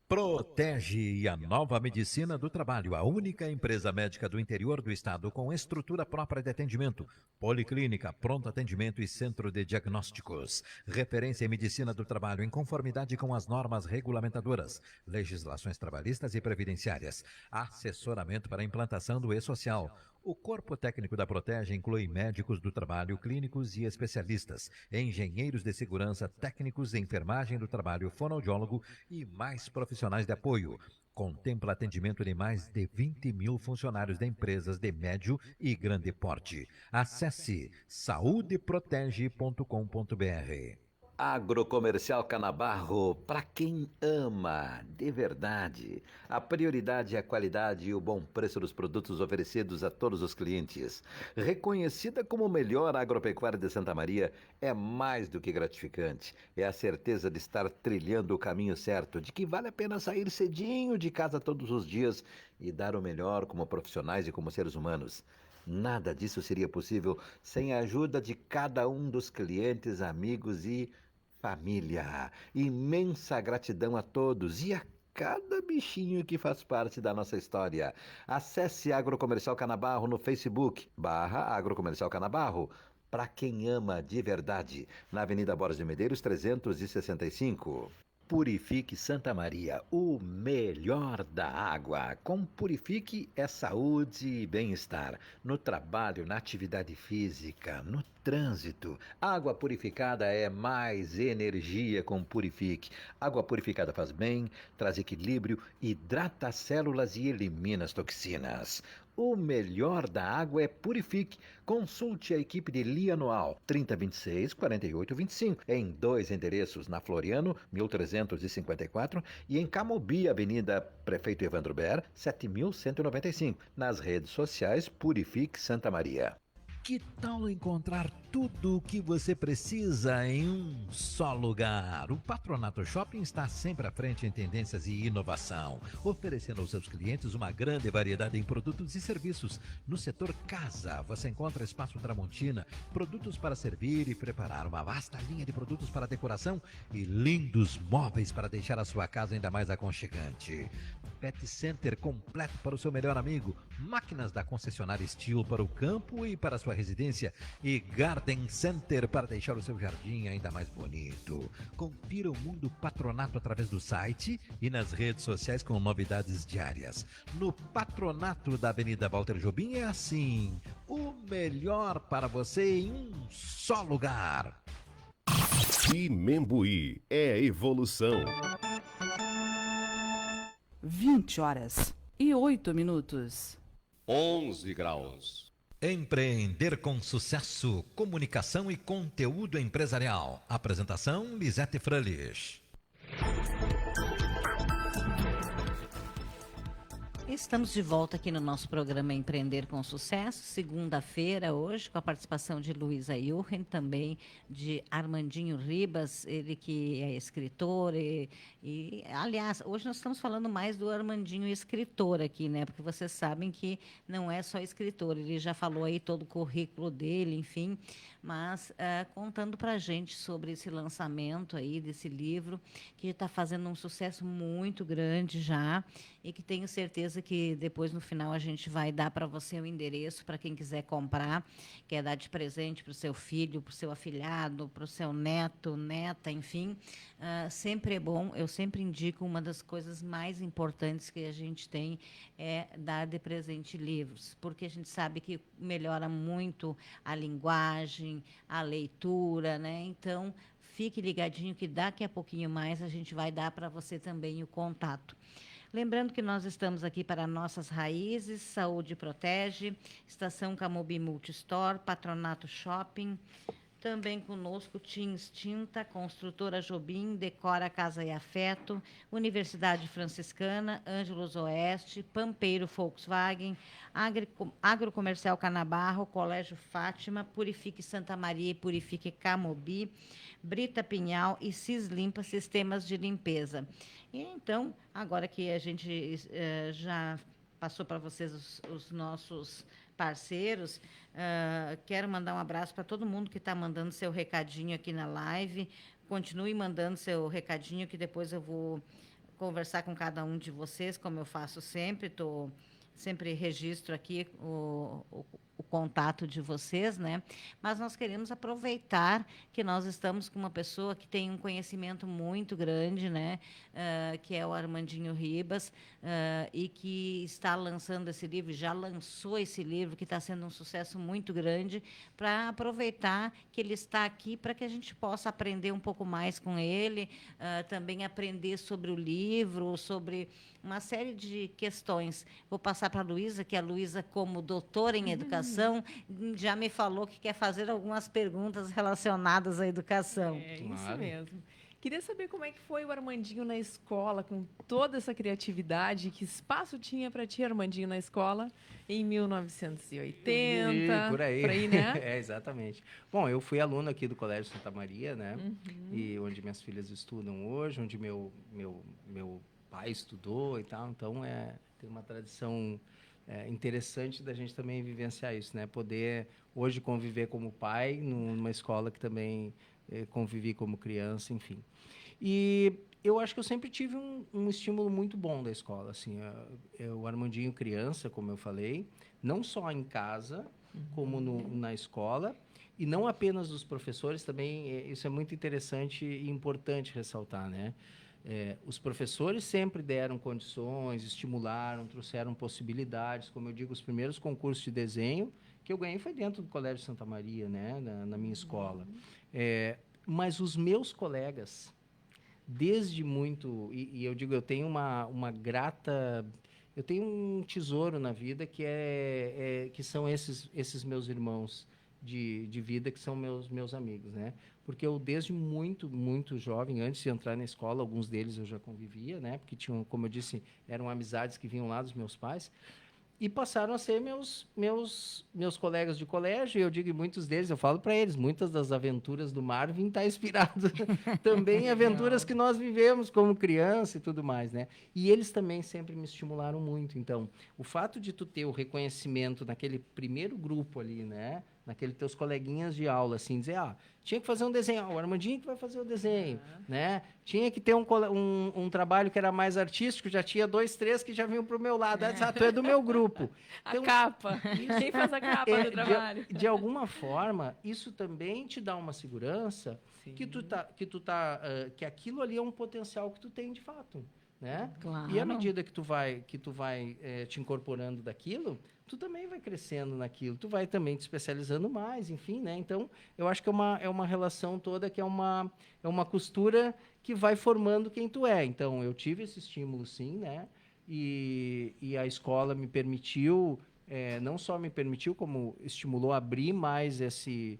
Protege e a Nova Medicina do Trabalho, a única empresa médica do interior do estado com estrutura própria de atendimento, policlínica, pronto atendimento e centro de diagnósticos. Referência em medicina do trabalho em conformidade com as normas regulamentadoras, legislações trabalhistas e previdenciárias. Assessoramento para implantação do e-social. O corpo técnico da Protege inclui médicos do trabalho, clínicos e especialistas, engenheiros de segurança, técnicos de enfermagem do trabalho, fonoaudiólogo e mais profissionais de apoio. Contempla atendimento de mais de 20 mil funcionários de empresas de médio e grande porte. Acesse saudeprotege.com.br. Agrocomercial Canabarro, para quem ama de verdade. A prioridade é a qualidade e o bom preço dos produtos oferecidos a todos os clientes. Reconhecida como o melhor agropecuária de Santa Maria, é mais do que gratificante. É a certeza de estar trilhando o caminho certo, de que vale a pena sair cedinho de casa todos os dias e dar o melhor como profissionais e como seres humanos. Nada disso seria possível sem a ajuda de cada um dos clientes, amigos e família. Imensa gratidão a todos e a cada bichinho que faz parte da nossa história. Acesse Agrocomercial Canabarro no Facebook, /Agrocomercial Canabarro, para quem ama de verdade, na Avenida Borges de Medeiros, 365. Purifique Santa Maria, o melhor da água. Com Purifique é saúde e bem-estar. No trabalho, na atividade física, no trânsito. Água purificada é mais energia com Purifique. Água purificada faz bem, traz equilíbrio, hidrata as células e elimina as toxinas. O melhor da água é Purifique. Consulte a equipe de Lianual 3026-4825 em 2 endereços, na Floriano 1354 e em Camobi, Avenida Prefeito Evandro Ber 7195. Nas redes sociais Purifique Santa Maria. Que tal encontrar tudo o que você precisa em um só lugar? O Patronato Shopping está sempre à frente em tendências e inovação, oferecendo aos seus clientes uma grande variedade em produtos e serviços. No setor casa, você encontra espaço Tramontina, produtos para servir e preparar, uma vasta linha de produtos para decoração e lindos móveis para deixar a sua casa ainda mais aconchegante. Pet Center completo para o seu melhor amigo, máquinas da concessionária Steel para o campo e para a sua residência e Garden Center para deixar o seu jardim ainda mais bonito. Confira o Mundo Patronato através do site e nas redes sociais com novidades diárias. No Patronato da Avenida Walter Jobim é assim, o melhor para você em um só lugar. Imembuí é evolução. 20h08. 11 graus. Empreender com sucesso, comunicação e conteúdo empresarial. Apresentação Lisete Frölich. Estamos de volta aqui no nosso programa Empreender com Sucesso, segunda-feira hoje, com a participação de Luísa Jurgen, também de Armandinho Ribas, ele que é escritor aliás, hoje nós estamos falando mais do Armandinho escritor aqui, né? Porque vocês sabem que não é só escritor, ele já falou aí todo o currículo dele, enfim, mas contando para a gente sobre esse lançamento aí desse livro, que está fazendo um sucesso muito grande já, e que tenho certeza que depois, no final, a gente vai dar para você o endereço para quem quiser comprar, quer dar de presente para o seu filho, para o seu afilhado, para o seu neto, neta, enfim. Sempre é bom, eu sempre indico, uma das coisas mais importantes que a gente tem é dar de presente livros, porque a gente sabe que melhora muito a linguagem, a leitura, né? Então, fique ligadinho que daqui a pouquinho mais a gente vai dar para você também o contato. Lembrando que nós estamos aqui para Nossas Raízes, Saúde Protege, Estação Camobi Multistore, Patronato Shopping, também conosco Teams Tinta, Construtora Jobim, Decora Casa e Afeto, Universidade Franciscana, Ângelos Oeste, Pampeiro Volkswagen, Agrocomercial Canabarro, Colégio Fátima, Purifique Santa Maria e Purifique Camobi, Brita Pinhal e Cislimpa Sistemas de Limpeza. E então, agora que a gente já passou para vocês os nossos parceiros, quero mandar um abraço para todo mundo que está mandando seu recadinho aqui na live. Continue mandando seu recadinho, que depois eu vou conversar com cada um de vocês, como eu faço sempre, sempre registro aqui o contato de vocês, né? Mas nós queremos aproveitar que nós estamos com uma pessoa que tem um conhecimento muito grande, né? Que é o Armandinho Ribas, e que está lançando esse livro, já lançou esse livro, que está sendo um sucesso muito grande, para aproveitar que ele está aqui para que a gente possa aprender um pouco mais com ele, também aprender sobre o livro, sobre uma série de questões. Vou passar para a Luísa, que a Luísa, como doutora em educação, já me falou que quer fazer algumas perguntas relacionadas à educação. É isso mesmo. Queria saber como é que foi o Armandinho na escola, com toda essa criatividade. Que espaço tinha para ti, Armandinho, na escola em 1980? Por aí, né? Exatamente. Bom, eu fui aluno aqui do Colégio Santa Maria, né? E onde minhas filhas estudam hoje, onde meu pai estudou e tal. Então, tem uma tradição interessante da gente também vivenciar isso, né? Poder hoje conviver como pai numa escola que também convivi como criança, enfim. E eu acho que eu sempre tive um estímulo muito bom da escola, assim, o Armandinho criança, como eu falei, não só em casa, como na escola, e não apenas dos professores, também isso é muito interessante e importante ressaltar, né? Os professores sempre deram condições, estimularam, trouxeram possibilidades. Como eu digo, os primeiros concursos de desenho que eu ganhei foi dentro do Colégio Santa Maria, né? Na minha escola. Mas os meus colegas, desde muito... E eu digo, eu tenho uma grata... Eu tenho um tesouro na vida que são esses meus irmãos de vida, que são meus amigos, né? Porque eu, desde muito, muito jovem, antes de entrar na escola, alguns deles eu já convivia, né? Porque tinham, como eu disse, eram amizades que vinham lá dos meus pais. E passaram a ser meus colegas de colégio, e eu digo, muitos deles, eu falo para eles, muitas das aventuras do Marvin está inspirado também em aventuras que nós vivemos como criança e tudo mais, né? E eles também sempre me estimularam muito. Então, o fato de tu ter o reconhecimento naquele primeiro grupo ali, né? Naqueles teus coleguinhas de aula, assim, dizer, tinha que fazer um desenho, o Armandinho que vai fazer o desenho, né? Tinha que ter um trabalho que era mais artístico, já tinha 2, 3 que já vinham para o meu lado, tu é do meu grupo. Então, a capa, quem faz a capa do trabalho? De alguma forma, isso também te dá uma segurança que aquilo ali é um potencial que tu tem de fato, né? Claro. E à medida que tu vai te incorporando daquilo, tu também vai crescendo naquilo, tu vai também te especializando mais, enfim, né? Então, eu acho que é uma relação toda que é uma costura que vai formando quem tu é. Então, eu tive esse estímulo, sim, né? E a escola me permitiu, não só me permitiu, como estimulou a abrir mais esses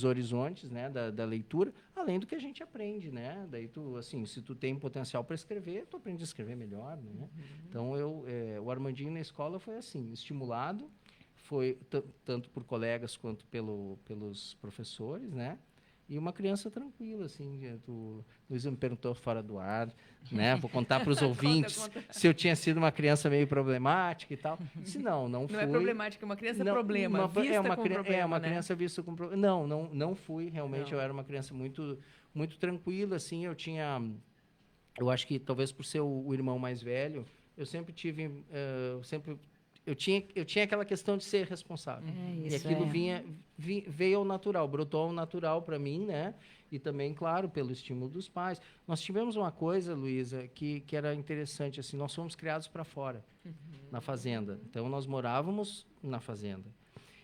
horizontes, né, da leitura, além do que a gente aprende, né? Daí tu, assim, se tu tem potencial para escrever, tu aprende a escrever melhor, né? Então o Armandinho na escola foi assim, estimulado, foi tanto por colegas quanto pelos professores, né? E uma criança tranquila, assim, Luiz me perguntou fora do ar, né? Vou contar para os ouvintes conta. se eu tinha sido uma criança meio problemática e tal. Se não fui. Não é problemática, uma criança problema, uma criança vista com problema. Não fui, realmente, eu era uma criança muito, muito tranquila, assim, eu acho que talvez por ser o irmão mais velho, eu sempre tive, eu tinha aquela questão de ser responsável. E aquilo veio ao natural, brotou ao natural para mim, né? E também, claro, pelo estímulo dos pais. Nós tivemos uma coisa, Luísa, que era interessante, assim, nós fomos criados para fora, na fazenda. Então, nós morávamos na fazenda.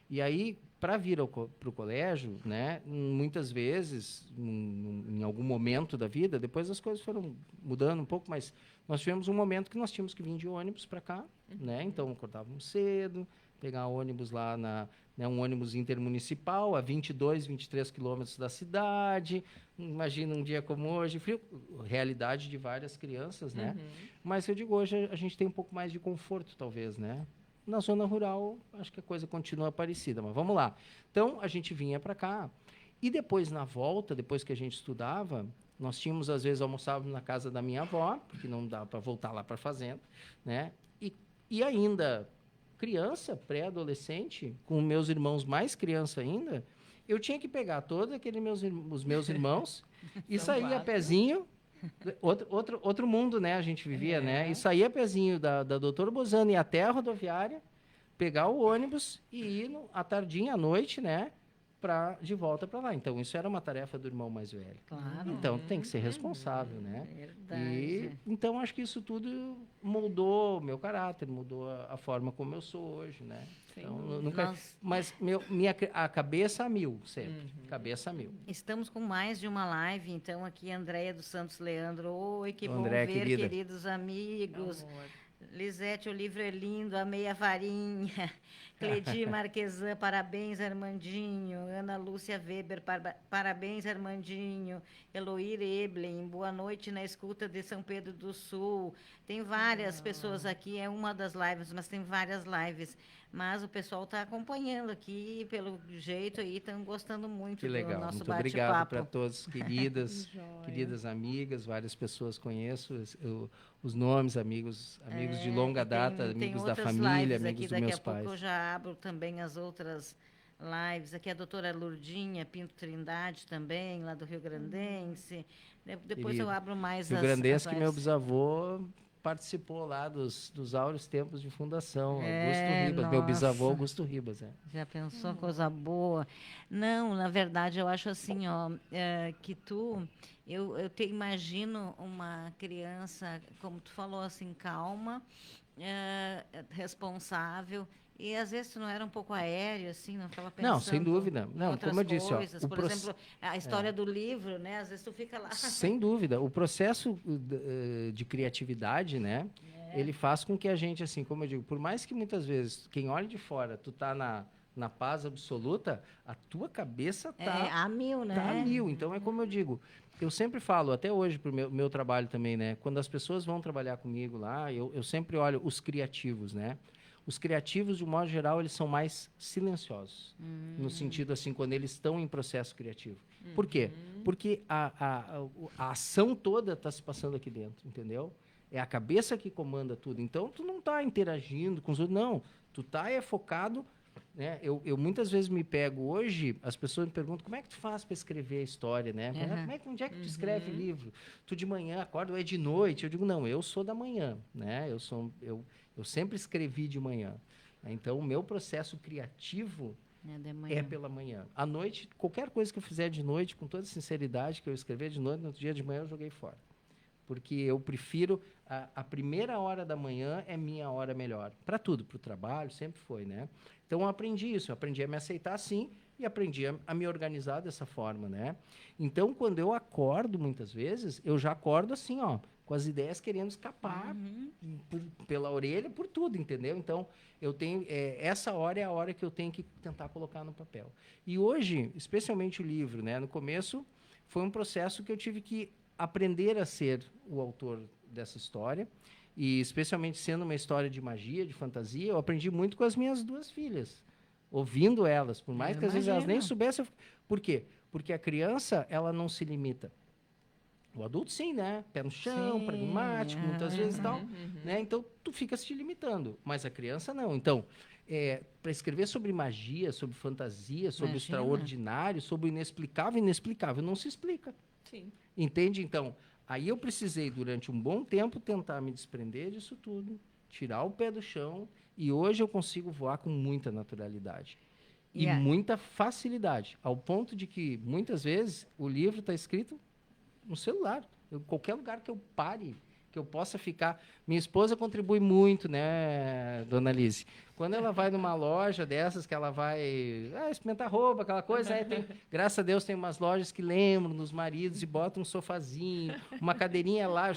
E aí, para vir para o colégio, né, muitas vezes, em algum momento da vida, depois as coisas foram mudando um pouco, mas nós tivemos um momento que nós tínhamos que vir de ônibus para cá, né? Então, acordávamos cedo, pegar ônibus lá, um ônibus intermunicipal, a 22, 23 quilômetros da cidade. Imagina um dia como hoje, frio, realidade de várias crianças, né? Mas eu digo, hoje a gente tem um pouco mais de conforto, talvez, né? Na zona rural, acho que a coisa continua parecida, mas vamos lá. Então, a gente vinha para cá. E depois, na volta, depois que a gente estudava, nós tínhamos, às vezes, almoçávamos na casa da minha avó, porque não dá para voltar lá para a fazenda, né? E ainda, criança, pré-adolescente, com meus irmãos mais criança ainda, eu tinha que pegar todos os meus irmãos e sair a pezinho outro mundo, né? A gente vivia, né? E saía pezinho da Doutor Bozano e até a rodoviária, pegar o ônibus e ir à tardinha, à noite, né? De volta para lá. Então, isso era uma tarefa do irmão mais velho. Claro. Então, tem que ser responsável, né? Verdade. E, então, acho que isso tudo moldou meu caráter, mudou a forma como eu sou hoje, né? Então, mas a cabeça a mil, sempre. Cabeça a mil. Estamos com mais de uma live, então, aqui, Andréia dos Santos Leandro. Oi, que bom Andréia, ver, querida. queridos amigos. Lisete, o livro é lindo, amei a varinha. Cledi Marquesan, parabéns, Armandinho. Ana Lúcia Weber, parabéns, Armandinho. Eloir Eblen, boa noite na escuta de São Pedro do Sul. Tem várias pessoas aqui, é uma das lives, mas tem várias lives. Mas o pessoal está acompanhando aqui, pelo jeito aí, estão gostando muito que legal. do nosso Muito bate-papo. obrigado para todos, queridas amigas, várias pessoas conheço, os nomes, amigos de longa data, amigos da família, amigos dos meus pais. Daqui a pouco eu já abro também as outras lives. Aqui a doutora Lourdinha Pinto Trindade também, lá do Rio Grandense. Depois eu abro mais Rio Grandense, que meu bisavô participou lá dos áureos tempos de fundação. Augusto Ribas, meu bisavô Augusto Ribas. Já pensou coisa boa? Não, na verdade, eu acho assim, ó, que eu te imagino uma criança, como tu falou, assim, calma, responsável. E às vezes tu não era um pouco aéreo, assim, não ficava pensando. Não, sem dúvida. Não, como eu disse, coisas. Por exemplo, a história do livro, né? Às vezes tu fica lá. Sem dúvida. O processo de criatividade, né? Ele faz com que a gente, assim, como eu digo, por mais que muitas vezes quem olha de fora, tu tá na paz absoluta, a tua cabeça tá a mil, né? Tá a mil. Então é como eu digo. Eu sempre falo, até hoje, para o meu trabalho também, né? Quando as pessoas vão trabalhar comigo lá, eu sempre olho os criativos, né? Os criativos, de um modo geral, eles são mais silenciosos. No sentido, assim, quando eles estão em processo criativo. Por quê? Porque a ação toda está se passando aqui dentro, entendeu? É a cabeça que comanda tudo. Então, tu não está interagindo com os outros, não. Tu está focado, né? Eu muitas vezes me pego hoje, as pessoas me perguntam, como é que tu faz para escrever a história, né? Onde é que tu escreve livro? Tu de manhã acorda ou é de noite? Eu digo, não, eu sou da manhã, né? Eu sempre escrevi de manhã. Então, o meu processo criativo é pela manhã. À noite, qualquer coisa que eu fizer de noite, com toda sinceridade, que eu escrever de noite, no outro dia de manhã eu joguei fora. Porque eu prefiro... A primeira hora da manhã é minha hora melhor. Para tudo, para o trabalho, sempre foi, né? Então, eu aprendi isso. Eu aprendi a me aceitar assim e aprendi a me organizar dessa forma, né? Então, quando eu acordo, muitas vezes, eu já acordo assim, ó, com as ideias querendo escapar pela orelha, por tudo, entendeu? Então, eu tenho essa hora é a hora que eu tenho que tentar colocar no papel. E hoje, especialmente o livro, né? No começo, foi um processo que eu tive que aprender a ser o autor dessa história, e especialmente sendo uma história de magia, de fantasia, eu aprendi muito com as minhas duas filhas, ouvindo elas, por mais que às vezes elas nem soubessem. Por quê? Porque a criança, ela não se limita. O adulto, sim, né? Pé no chão, pragmático, muitas vezes e tal. Né? Então, tu fica se limitando. Mas a criança, não. Então, para escrever sobre magia, sobre fantasia, sobre o extraordinário, sobre o inexplicável não se explica. Sim. Entende? Então, aí eu precisei, durante um bom tempo, tentar me desprender disso tudo, tirar o pé do chão, e hoje eu consigo voar com muita naturalidade. E muita facilidade. Ao ponto de que, muitas vezes, o livro está escrito no celular. Qualquer lugar que eu pare, que eu possa ficar... Minha esposa contribui muito, né, dona Alice? Quando ela vai numa loja dessas, que ela vai experimentar roupa, aquela coisa, graças a Deus tem umas lojas que lembram dos maridos e botam um sofazinho, uma cadeirinha lá,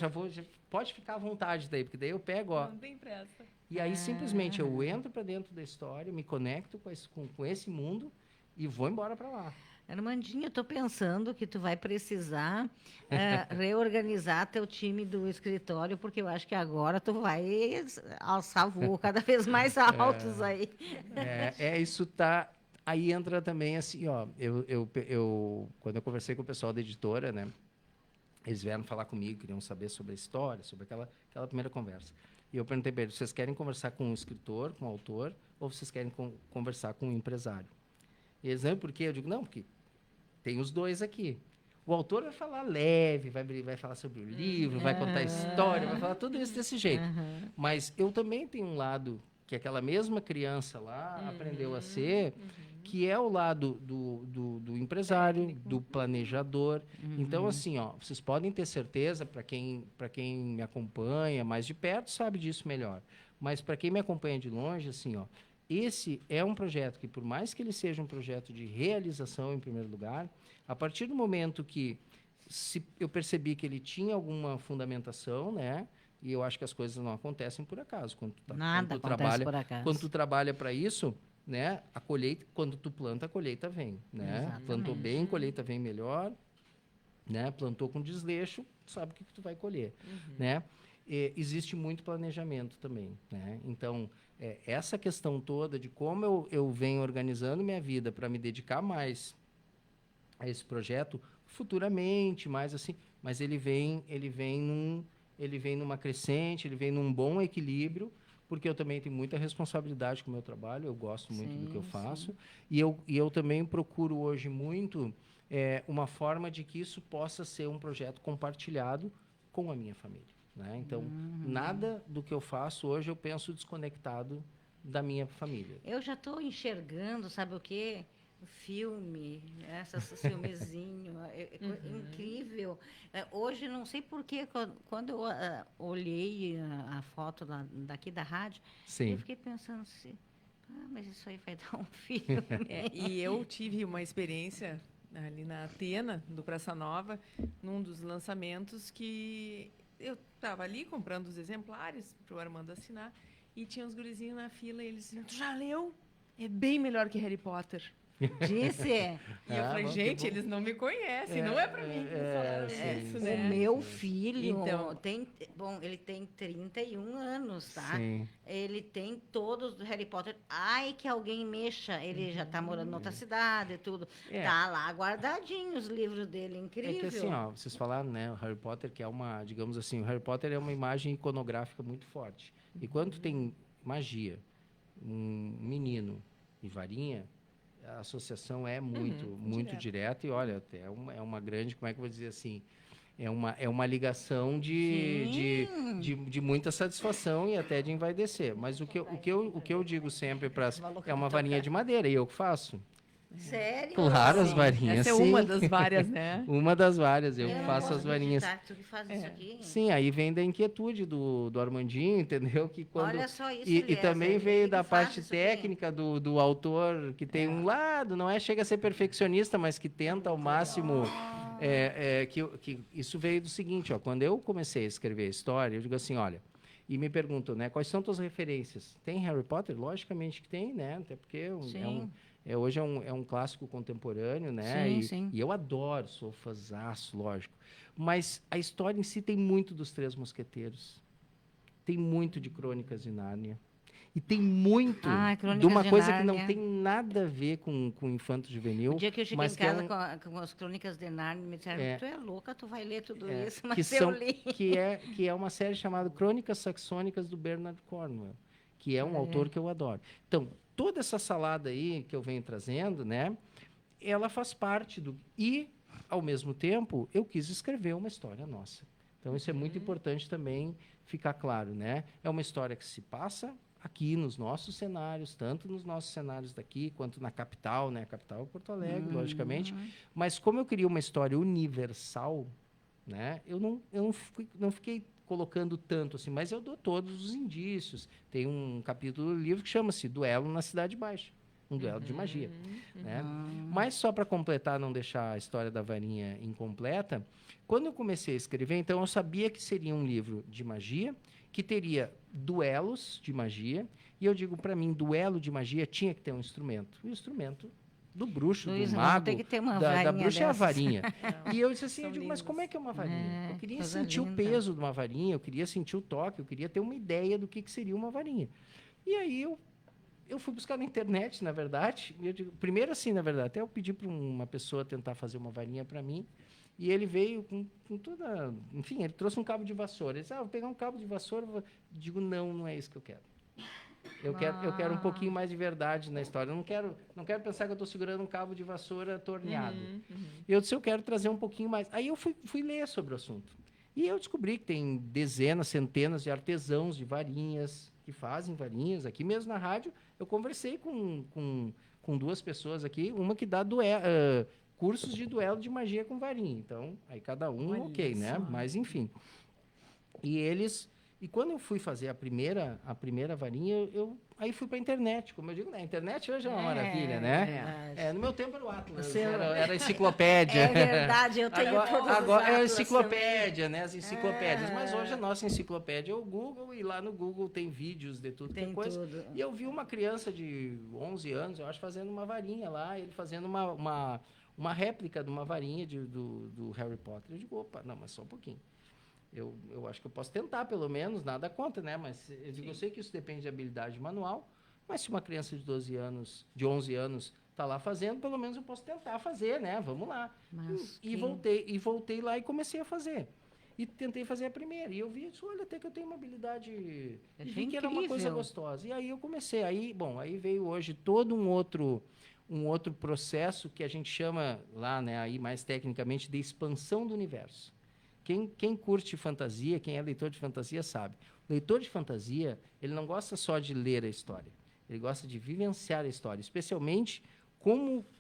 pode ficar à vontade daí, porque daí eu pego, ó. Não tem pressa. E aí, simplesmente, eu entro para dentro da história, me conecto com esse mundo e vou embora para lá. Armandinho, eu estou pensando que tu vai precisar reorganizar teu time do escritório, porque eu acho que agora tu vai alçar voo cada vez mais altos aí. Isso tá... Aí entra também assim, ó, quando eu conversei com o pessoal da editora, né, eles vieram falar comigo, queriam saber sobre a história, sobre aquela primeira conversa. E eu perguntei para eles, vocês querem conversar com o escritor, com o autor, ou vocês querem conversar com o empresário? E eles, não, por quê? Eu digo, não, porque tem os dois aqui. O autor vai falar leve, vai falar sobre o livro, vai contar a história, vai falar tudo isso desse jeito. Mas eu também tenho um lado que aquela mesma criança lá aprendeu a ser, que é o lado do empresário, do planejador. Então, assim, ó, vocês podem ter certeza, para quem me acompanha mais de perto, sabe disso melhor. Mas para quem me acompanha de longe, assim, ó, esse é um projeto que, por mais que ele seja um projeto de realização, em primeiro lugar, a partir do momento que eu percebi que ele tinha alguma fundamentação, né? E eu acho que as coisas não acontecem por acaso. Nada acontece por acaso. Quando tu trabalha para isso, né? A colheita, quando tu planta, a colheita vem, né? Exatamente. Plantou bem, a colheita vem melhor, né? Plantou com desleixo, tu sabe o que tu vai colher, né? Existe muito planejamento também, né? Então, essa questão toda de como eu venho organizando minha vida para me dedicar mais a esse projeto, futuramente, mais assim, mas ele vem numa crescente, ele vem num bom equilíbrio, porque eu também tenho muita responsabilidade com o meu trabalho, eu gosto muito do que eu faço, e eu também procuro hoje muito uma forma de que isso possa ser um projeto compartilhado com a minha família, né? Então, nada do que eu faço hoje eu penso desconectado da minha família. Eu já estou enxergando, sabe o quê? Filme, esses filmezinhos, incrível. Hoje, não sei porquê, quando eu olhei a foto daqui da rádio, eu fiquei pensando assim, mas isso aí vai dar um filme. E eu tive uma experiência ali na Atena, do Praça Nova, num dos lançamentos que eu estava ali comprando os exemplares para o Armando assinar, e tinha uns gurizinhos na fila, e eles diziam, tu já leu? É bem melhor que Harry Potter. Disse? E eu falei, gente, eles não me conhecem, não é para mim. Isso, né? O meu filho Então, ele tem 31 anos, tá? Sim. Ele tem todos do Harry Potter. Ai, que alguém mexa. Ele já tá morando em outra cidade e tudo. Tá lá guardadinho os livros dele, incrível. É que assim, ó, vocês falaram, né, o Harry Potter, que é uma, digamos assim, o Harry Potter é uma imagem iconográfica muito forte. E quando tem magia, um menino e varinha, a associação é muito direta e, olha, até é uma grande, como é que eu vou dizer assim, é uma ligação de muita satisfação e até de envaidecer. Mas o que eu digo sempre é uma varinha de madeira, e eu que faço. Sério? Claro, as varinhas, essa é uma das várias, né? Uma das várias, eu faço as varinhas. Tu que faz isso aqui? Sim, aí vem da inquietude do Armandinho, entendeu? Que quando, olha só isso, e também veio da parte isso técnica do autor, que tem um lado, não chega a ser perfeccionista, mas que tenta ao máximo. Que isso veio do seguinte, ó, quando eu comecei a escrever a história, eu digo assim, olha, e me perguntam, né, quais são tuas referências? Tem Harry Potter? Logicamente que tem, né? Até porque hoje é um clássico contemporâneo, né? Sim. E eu adoro, sou fãzaço, lógico. Mas a história em si tem muito dos Três Mosqueteiros. Tem muito de Crônicas de Nárnia. E tem muito de uma coisa que não tem nada a ver com Infanto Juvenil. O dia que eu cheguei em casa com as Crônicas de Nárnia, me disseram, tu é louca, tu vai ler tudo isso, mas eu li. Que é uma série chamada Crônicas Saxônicas do Bernard Cornwell, que é um autor que eu adoro. Então, toda essa salada aí que eu venho trazendo, né, ela faz parte do... E, ao mesmo tempo, eu quis escrever uma história nossa. Então, isso é muito importante também ficar claro, né? É uma história que se passa aqui nos nossos cenários, tanto nos nossos cenários daqui, quanto na capital, né? A capital é Porto Alegre, logicamente. Mas como eu queria uma história universal, né? Eu não fiquei colocando tanto assim, mas eu dou todos os indícios. Tem um capítulo do livro que chama-se Duelo na Cidade Baixa, um duelo de magia, né? Mas só para completar, não deixar a história da varinha incompleta, quando eu comecei a escrever, então eu sabia que seria um livro de magia, que teria duelos de magia, e eu digo, para mim, duelo de magia tinha que ter um instrumento. O instrumento do bruxo, Luiz, do mago, tem que ter uma da bruxa dessas. É a varinha. E eu disse assim, mas como é que é uma varinha? Eu queria sentir o peso de uma varinha, eu queria sentir o toque, eu queria ter uma ideia do que seria uma varinha. E aí eu fui buscar na internet, na verdade, e eu digo, primeiro assim, na verdade, até eu pedi para uma pessoa tentar fazer uma varinha para mim, e ele veio com toda... Enfim, ele trouxe um cabo de vassoura. Ele disse, vou pegar um cabo de vassoura. Digo, não é isso que eu quero. Eu quero um pouquinho mais de verdade na história. Eu não quero pensar que eu estou segurando um cabo de vassoura torneado. Eu disse, eu quero trazer um pouquinho mais. Aí eu fui ler sobre o assunto. E eu descobri que tem dezenas, centenas de artesãos de varinhas, que fazem varinhas. Aqui mesmo na rádio, eu conversei com 2 pessoas aqui, uma que dá cursos de duelo de magia com varinha. Então, aí cada um, ok, né? Mas, enfim. E quando eu fui fazer a primeira varinha, aí fui para a internet. Como eu digo, a internet hoje é uma maravilha, né? No meu tempo era o Atlas, era enciclopédia. É verdade, eu tenho agora é a enciclopédia, né? As enciclopédias. Mas hoje a nossa enciclopédia é o Google, e lá no Google tem vídeos de tudo que é coisa. Tudo. E eu vi uma criança de 11 anos, eu acho, fazendo uma varinha lá, ele fazendo uma réplica de uma varinha do Harry Potter. Eu digo, opa, não, mas só um pouquinho. Eu acho que eu posso tentar, pelo menos, nada contra, né? Mas eu sei que isso depende de habilidade manual, mas se uma criança de 11 anos está lá fazendo, pelo menos eu posso tentar fazer, né? Vamos lá. Voltei lá e comecei a fazer. E tentei fazer a primeira. E eu vi isso, olha, até que eu tenho uma habilidade... E vi que era uma coisa gostosa. E aí eu comecei. Aí veio hoje todo um outro processo que a gente chama lá, né, aí mais tecnicamente, de expansão do universo. Quem curte fantasia, quem é leitor de fantasia, sabe. O leitor de fantasia, ele não gosta só de ler a história. Ele gosta de vivenciar a história, especialmente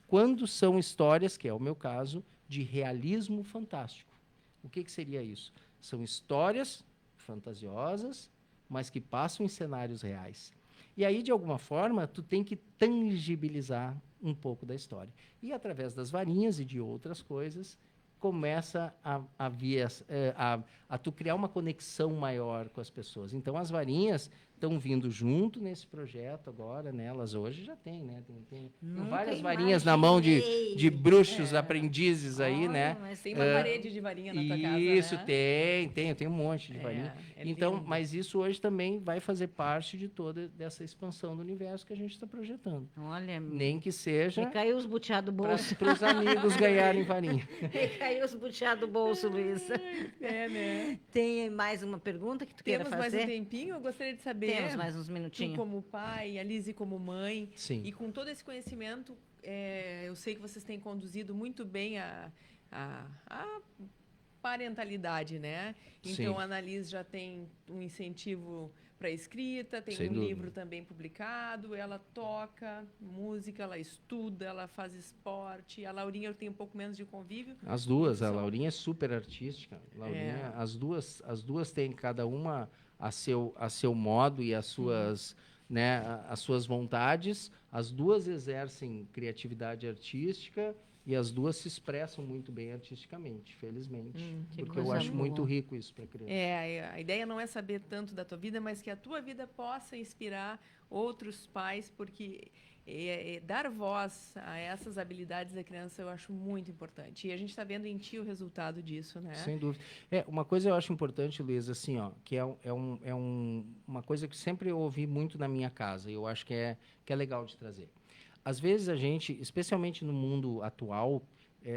quando são histórias, que é o meu caso, de realismo fantástico. O que seria isso? São histórias fantasiosas, mas que passam em cenários reais. E aí, de alguma forma, tu tem que tangibilizar um pouco da história. E através das varinhas e de outras coisas, começa a tu criar uma conexão maior com as pessoas. Então, as varinhas estão vindo junto nesse projeto agora, né? Elas hoje já têm, né? Tem várias varinhas na mão de bruxos aprendizes aí, né? Mas tem uma parede de varinha na tua casa, Isso, né? tem um monte de varinha. Então, mas isso hoje também vai fazer parte de toda dessa expansão do universo que a gente está projetando. Olha, nem que seja... Me caiu os butiá do bolso. Para os amigos ganharem varinha. Me caiu os butiá do bolso, Luísa. Né? Tem mais uma pergunta que tu queira fazer? Temos mais um tempinho, eu gostaria de saber... Temos mais uns minutinhos. Tu como pai, a Lise como mãe. Sim. E com todo esse conhecimento, eu sei que vocês têm conduzido muito bem a parentalidade, né? Então, Sim. a Annalise já tem um incentivo para escrita, tem Sem um dúvida. livro também publicado, ela toca música, ela estuda, ela faz esporte. A Laurinha tem um pouco menos de convívio. As duas, a Laurinha é super artística. Laurinha, as duas têm cada uma a seu modo e as suas, né, as suas vontades. As duas exercem criatividade artística e as duas se expressam muito bem artisticamente, felizmente. Porque eu acho muito rico isso para a criança. A ideia não é saber tanto da tua vida, mas que a tua vida possa inspirar outros pais, porque dar voz a essas habilidades da criança eu acho muito importante. E a gente está vendo em ti o resultado disso, né? Sem dúvida. Uma coisa eu acho importante, Luísa, assim, que uma coisa que sempre eu ouvi muito na minha casa, e eu acho que é legal de trazer. Às vezes a gente, especialmente no mundo atual,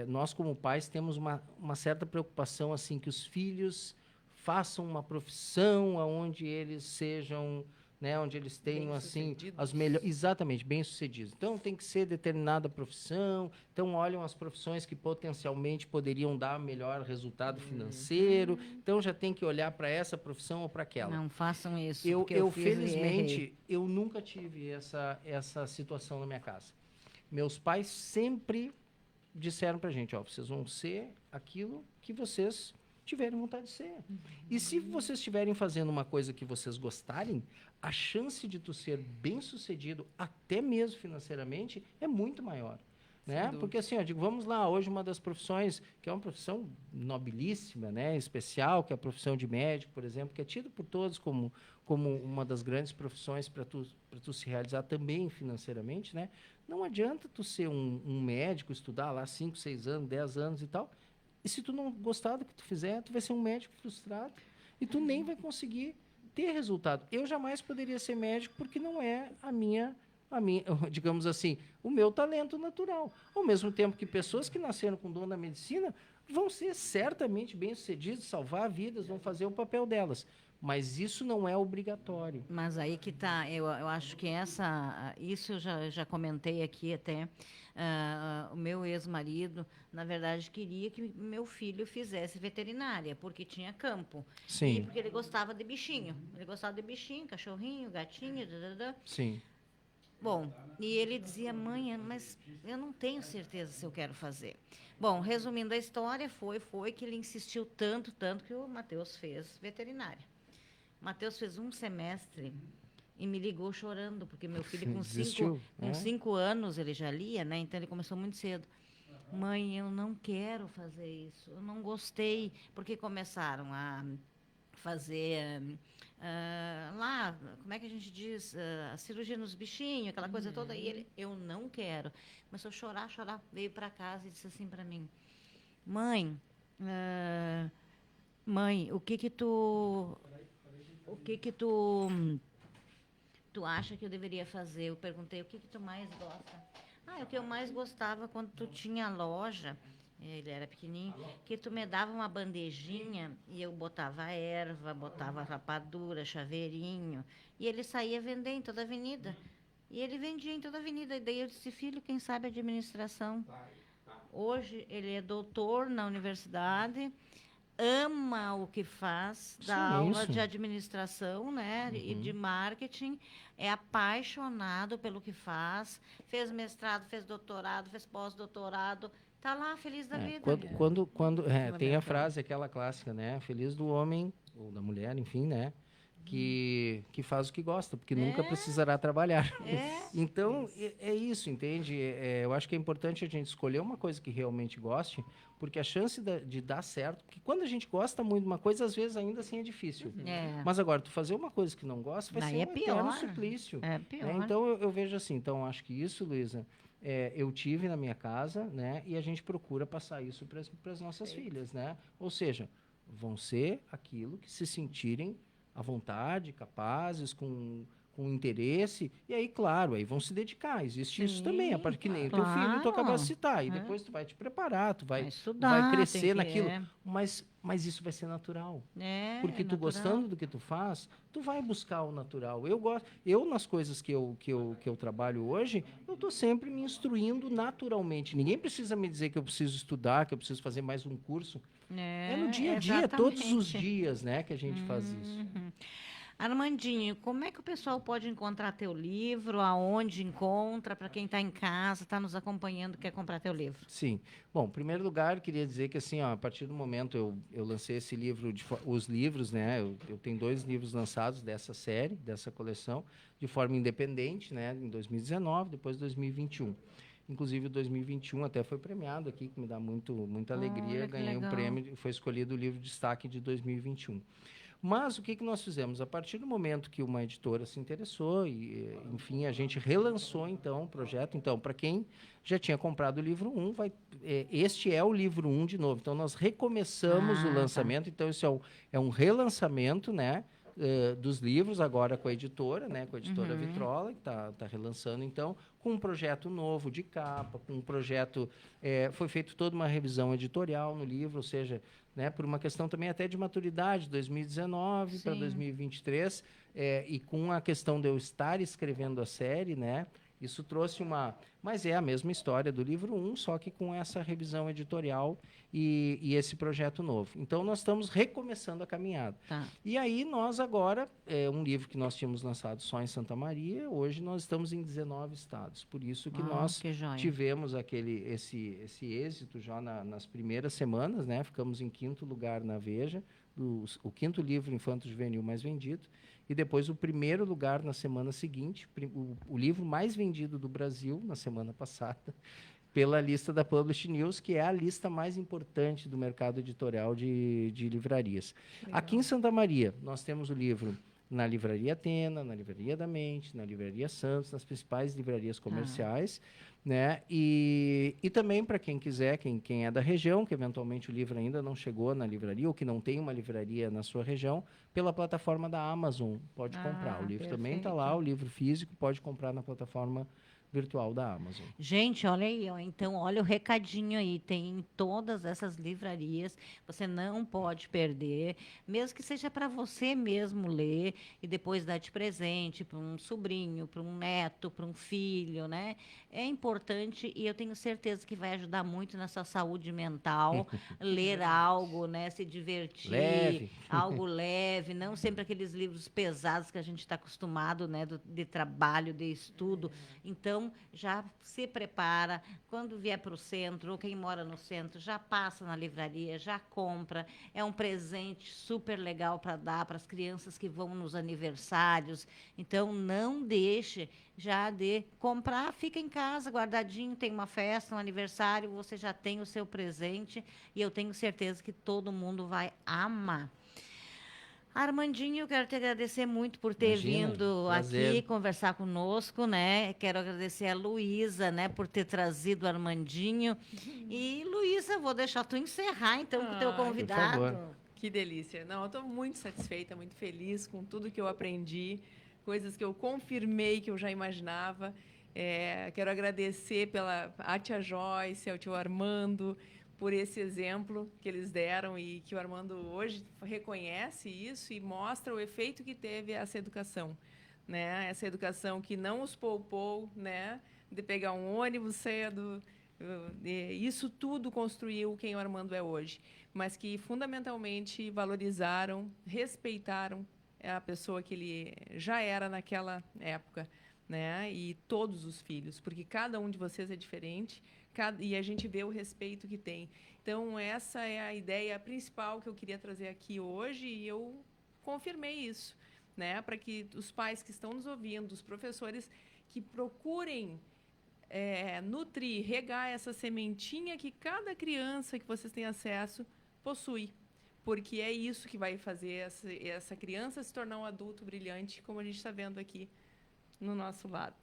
nós como pais temos uma certa preocupação assim que os filhos façam uma profissão onde eles sejam, né, onde eles tenham assim as melhores, exatamente, bem-sucedidos. Então tem que ser determinada profissão. Então olham as profissões que potencialmente poderiam dar melhor resultado financeiro. Então já tem que olhar para essa profissão ou para aquela. Não façam isso. Eu felizmente eu nunca tive essa situação na minha casa. Meus pais sempre disseram para a gente, vocês vão ser aquilo que vocês tiverem vontade de ser. E se vocês estiverem fazendo uma coisa que vocês gostarem, a chance de tu ser bem-sucedido, até mesmo financeiramente, é muito maior. Né? Porque assim, eu digo, vamos lá, hoje uma das profissões, que é uma profissão nobilíssima, né, especial, que é a profissão de médico, por exemplo, que é tido por todos como uma das grandes profissões para tu se realizar também financeiramente, né? Não adianta tu ser um médico, estudar lá 5, 6 anos, 10 anos e tal, e se tu não gostar do que tu fizer, tu vai ser um médico frustrado e tu nem vai conseguir ter resultado. Eu jamais poderia ser médico porque não é a minha, digamos assim, o meu talento natural. Ao mesmo tempo que pessoas que nasceram com dom da medicina vão ser certamente bem-sucedidas, salvar vidas, vão fazer o papel delas. Mas isso não é obrigatório. Mas aí que tá, eu acho que isso eu já comentei aqui até, o meu ex-marido, na verdade, queria que meu filho fizesse veterinária, porque tinha campo. Sim. E porque ele gostava de bichinho. Ele gostava de bichinho, cachorrinho, gatinho, Sim. Bom, e ele dizia, mãe, mas eu não tenho certeza se eu quero fazer. Bom, resumindo a história, foi que ele insistiu tanto que o Matheus fez veterinária. Matheus fez um semestre e me ligou chorando, porque meu filho com 5 anos ele já lia, né? Então ele começou muito cedo. Mãe, eu não quero fazer isso, eu não gostei, porque começaram a fazer lá, como é que a gente diz, a cirurgia nos bichinhos, aquela coisa toda, e ele, eu não quero. Começou a chorar, veio para casa e disse assim para mim, mãe, o que tu acha que eu deveria fazer? Eu perguntei, o que tu mais gosta? O que eu mais gostava quando tu tinha loja, ele era pequenininho, que tu me dava uma bandejinha e eu botava erva, botava rapadura, chaveirinho, e ele saía vender em toda a avenida. E ele vendia em toda a avenida. E daí eu disse, filho, quem sabe administração? Hoje ele é doutor na universidade, ama o que faz, dá aula de administração, né, e de marketing, é apaixonado pelo que faz, fez mestrado, fez doutorado, fez pós-doutorado, tá lá feliz da vida. Tem a frase, aquela clássica, né, feliz do homem, ou da mulher, enfim, né, que faz o que gosta, porque nunca precisará trabalhar. Então, é isso, entende? Eu acho que é importante a gente escolher uma coisa que realmente goste, porque a chance de dar certo, porque quando a gente gosta muito de uma coisa, às vezes ainda assim é difícil. Mas agora, tu fazer uma coisa que não gosta, vai ser um eterno suplício. É pior. Né? Então, eu vejo assim, então, acho que isso, Luísa, eu tive na minha casa, né, e a gente procura passar isso para as nossas filhas, né? Ou seja, vão ser aquilo que se sentirem à vontade, capazes, com interesse, e aí, claro, aí vão se dedicar. Existe isso também, a parte que nem o teu filho, tu acabou de citar, e depois tu vai te preparar, tu vai estudar, vai crescer naquilo, mas isso vai ser natural. Porque tu gostando do que tu faz, tu vai buscar o natural. Eu nas coisas que eu trabalho hoje, eu estou sempre me instruindo naturalmente. Ninguém precisa me dizer que eu preciso estudar, que eu preciso fazer mais um curso. É no dia a dia, todos os dias, né, que a gente faz isso. Armandinho, como é que o pessoal pode encontrar teu livro? Aonde encontra? Para quem está em casa, está nos acompanhando, quer comprar teu livro? Sim. Bom, em primeiro lugar, eu queria dizer que assim, a partir do momento eu lancei esse livro, os livros, né? Eu tenho 2 livros lançados dessa série, dessa coleção, de forma independente, né? Em 2019, depois 2021. Inclusive, o 2021 até foi premiado aqui, que me dá muita alegria. Ganhei um prêmio, foi escolhido o livro de destaque de 2021. Mas o que nós fizemos? A partir do momento que uma editora se interessou, e, enfim, a gente relançou, então, o projeto. Então, para quem já tinha comprado o livro 1, este é o livro 1 de novo. Então, nós recomeçamos o lançamento. Então, isso é um relançamento, né? Dos livros, agora com a editora, né? Com a editora Vitrola, que está relançando, então, com um projeto novo de capa, com um projeto... foi feita toda uma revisão editorial no livro, ou seja, né, por uma questão também até de maturidade, 2019 para 2023, e com a questão de eu estar escrevendo a série, né? Isso trouxe mas é a mesma história do livro 1, só que com essa revisão editorial e esse projeto novo. Então, nós estamos recomeçando a caminhada. E aí, nós agora, um livro que nós tínhamos lançado só em Santa Maria, hoje nós estamos em 19 estados. Por isso que nós tivemos esse êxito já nas primeiras semanas, né? Ficamos em 5º lugar na Veja, o 5º livro infanto-juvenil mais vendido, e depois o 1º lugar na semana seguinte, o livro mais vendido do Brasil na semana passada, pela lista da Publish News, que é a lista mais importante do mercado editorial de livrarias. Legal. Aqui em Santa Maria, nós temos o livro na Livraria Atena, na Livraria da Mente, na Livraria Santos, nas principais livrarias comerciais, né? E também para quem quiser, quem é da região, que eventualmente o livro ainda não chegou na livraria, ou que não tem uma livraria na sua região, pela plataforma da Amazon pode comprar. O livro também está lá, o livro físico, pode comprar na plataforma virtual da Amazon. Gente, olha aí, ó. Então, olha o recadinho aí. Tem em todas essas livrarias. Você não pode perder, mesmo que seja para você mesmo ler e depois dar de presente para um sobrinho, para um neto, para um filho, né? É importante e eu tenho certeza que vai ajudar muito na sua saúde mental. Ler algo, né? Se divertir, Leve. algo leve, não sempre aqueles livros pesados que a gente está acostumado, né? De trabalho, de estudo. Então, já se prepara, quando vier para o centro, ou quem mora no centro, já passa na livraria, já compra. É um presente super legal para dar para as crianças que vão nos aniversários. Então, não deixe já de comprar, fica em casa, guardadinho, tem uma festa, um aniversário, você já tem o seu presente e eu tenho certeza que todo mundo vai amar. Armandinho, eu quero te agradecer muito por ter Imagina, vindo prazer. aqui conversar conosco, né? Quero agradecer a Luísa, né, por ter trazido o Armandinho. E, Luísa, vou deixar tu encerrar, então, com o teu Ai, convidado. por favor. Que delícia. Não, eu estou muito satisfeita, muito feliz com tudo que eu aprendi, coisas que eu confirmei que eu já imaginava. Quero agradecer à tia Joyce, ao tio Armando, por esse exemplo que eles deram e que o Armando hoje reconhece isso e mostra o efeito que teve essa educação, né? Essa educação que não os poupou, né? De pegar um ônibus cedo, isso tudo construiu quem o Armando é hoje, mas que fundamentalmente valorizaram, respeitaram a pessoa que ele já era naquela época, né? E todos os filhos, porque cada um de vocês é diferente, e a gente vê o respeito que tem. Então, essa é a ideia principal que eu queria trazer aqui hoje, e eu confirmei isso, né? Para que os pais que estão nos ouvindo, os professores, que procurem nutrir, regar essa sementinha que cada criança que vocês têm acesso possui. Porque é isso que vai fazer essa criança se tornar um adulto brilhante, como a gente está vendo aqui no nosso lado.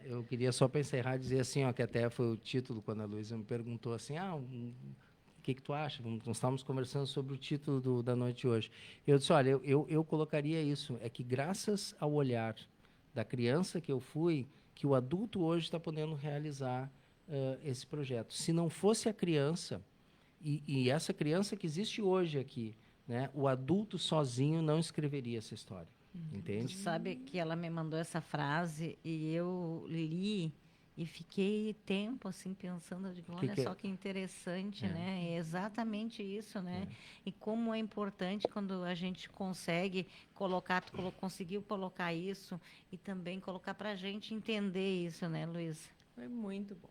Eu queria só para encerrar dizer assim, ó, que até foi o título quando a Luísa me perguntou assim, o que tu acha? Nós estávamos conversando sobre o título da noite de hoje. Eu disse, olha, eu colocaria isso, é que graças ao olhar da criança que eu fui, que o adulto hoje está podendo realizar esse projeto. Se não fosse a criança, e essa criança que existe hoje aqui, né, o adulto sozinho não escreveria essa história. Entende? Tu sabe que ela me mandou essa frase e eu li e fiquei tempo assim pensando, eu digo, olha só que interessante, né? É exatamente isso, né? E como é importante quando a gente consegue colocar, tu conseguiu colocar isso e também colocar para a gente entender isso, né, Luísa? Foi muito bom.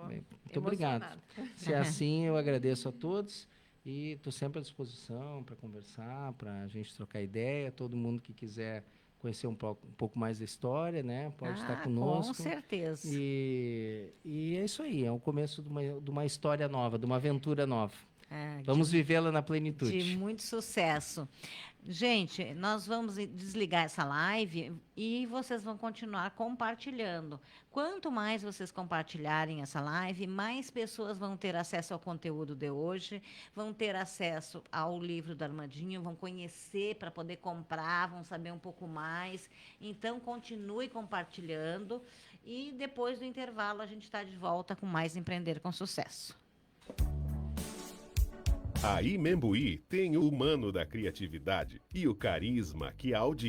Muito obrigado. Se é assim, eu agradeço a todos. E estou sempre à disposição para conversar, para a gente trocar ideia. Todo mundo que quiser conhecer um pouco mais da história, né? Pode estar conosco. Com certeza. E é isso aí, é o começo de uma história nova, de uma aventura nova. Vamos vivê-la na plenitude. De muito sucesso. Gente, nós vamos desligar essa live e vocês vão continuar compartilhando. Quanto mais vocês compartilharem essa live, mais pessoas vão ter acesso ao conteúdo de hoje, vão ter acesso ao livro do Armandinho, vão conhecer para poder comprar, vão saber um pouco mais. Então, continue compartilhando e depois do intervalo a gente está de volta com mais Empreender com Sucesso. A Imembuí tem o humano da criatividade e o carisma que a audiência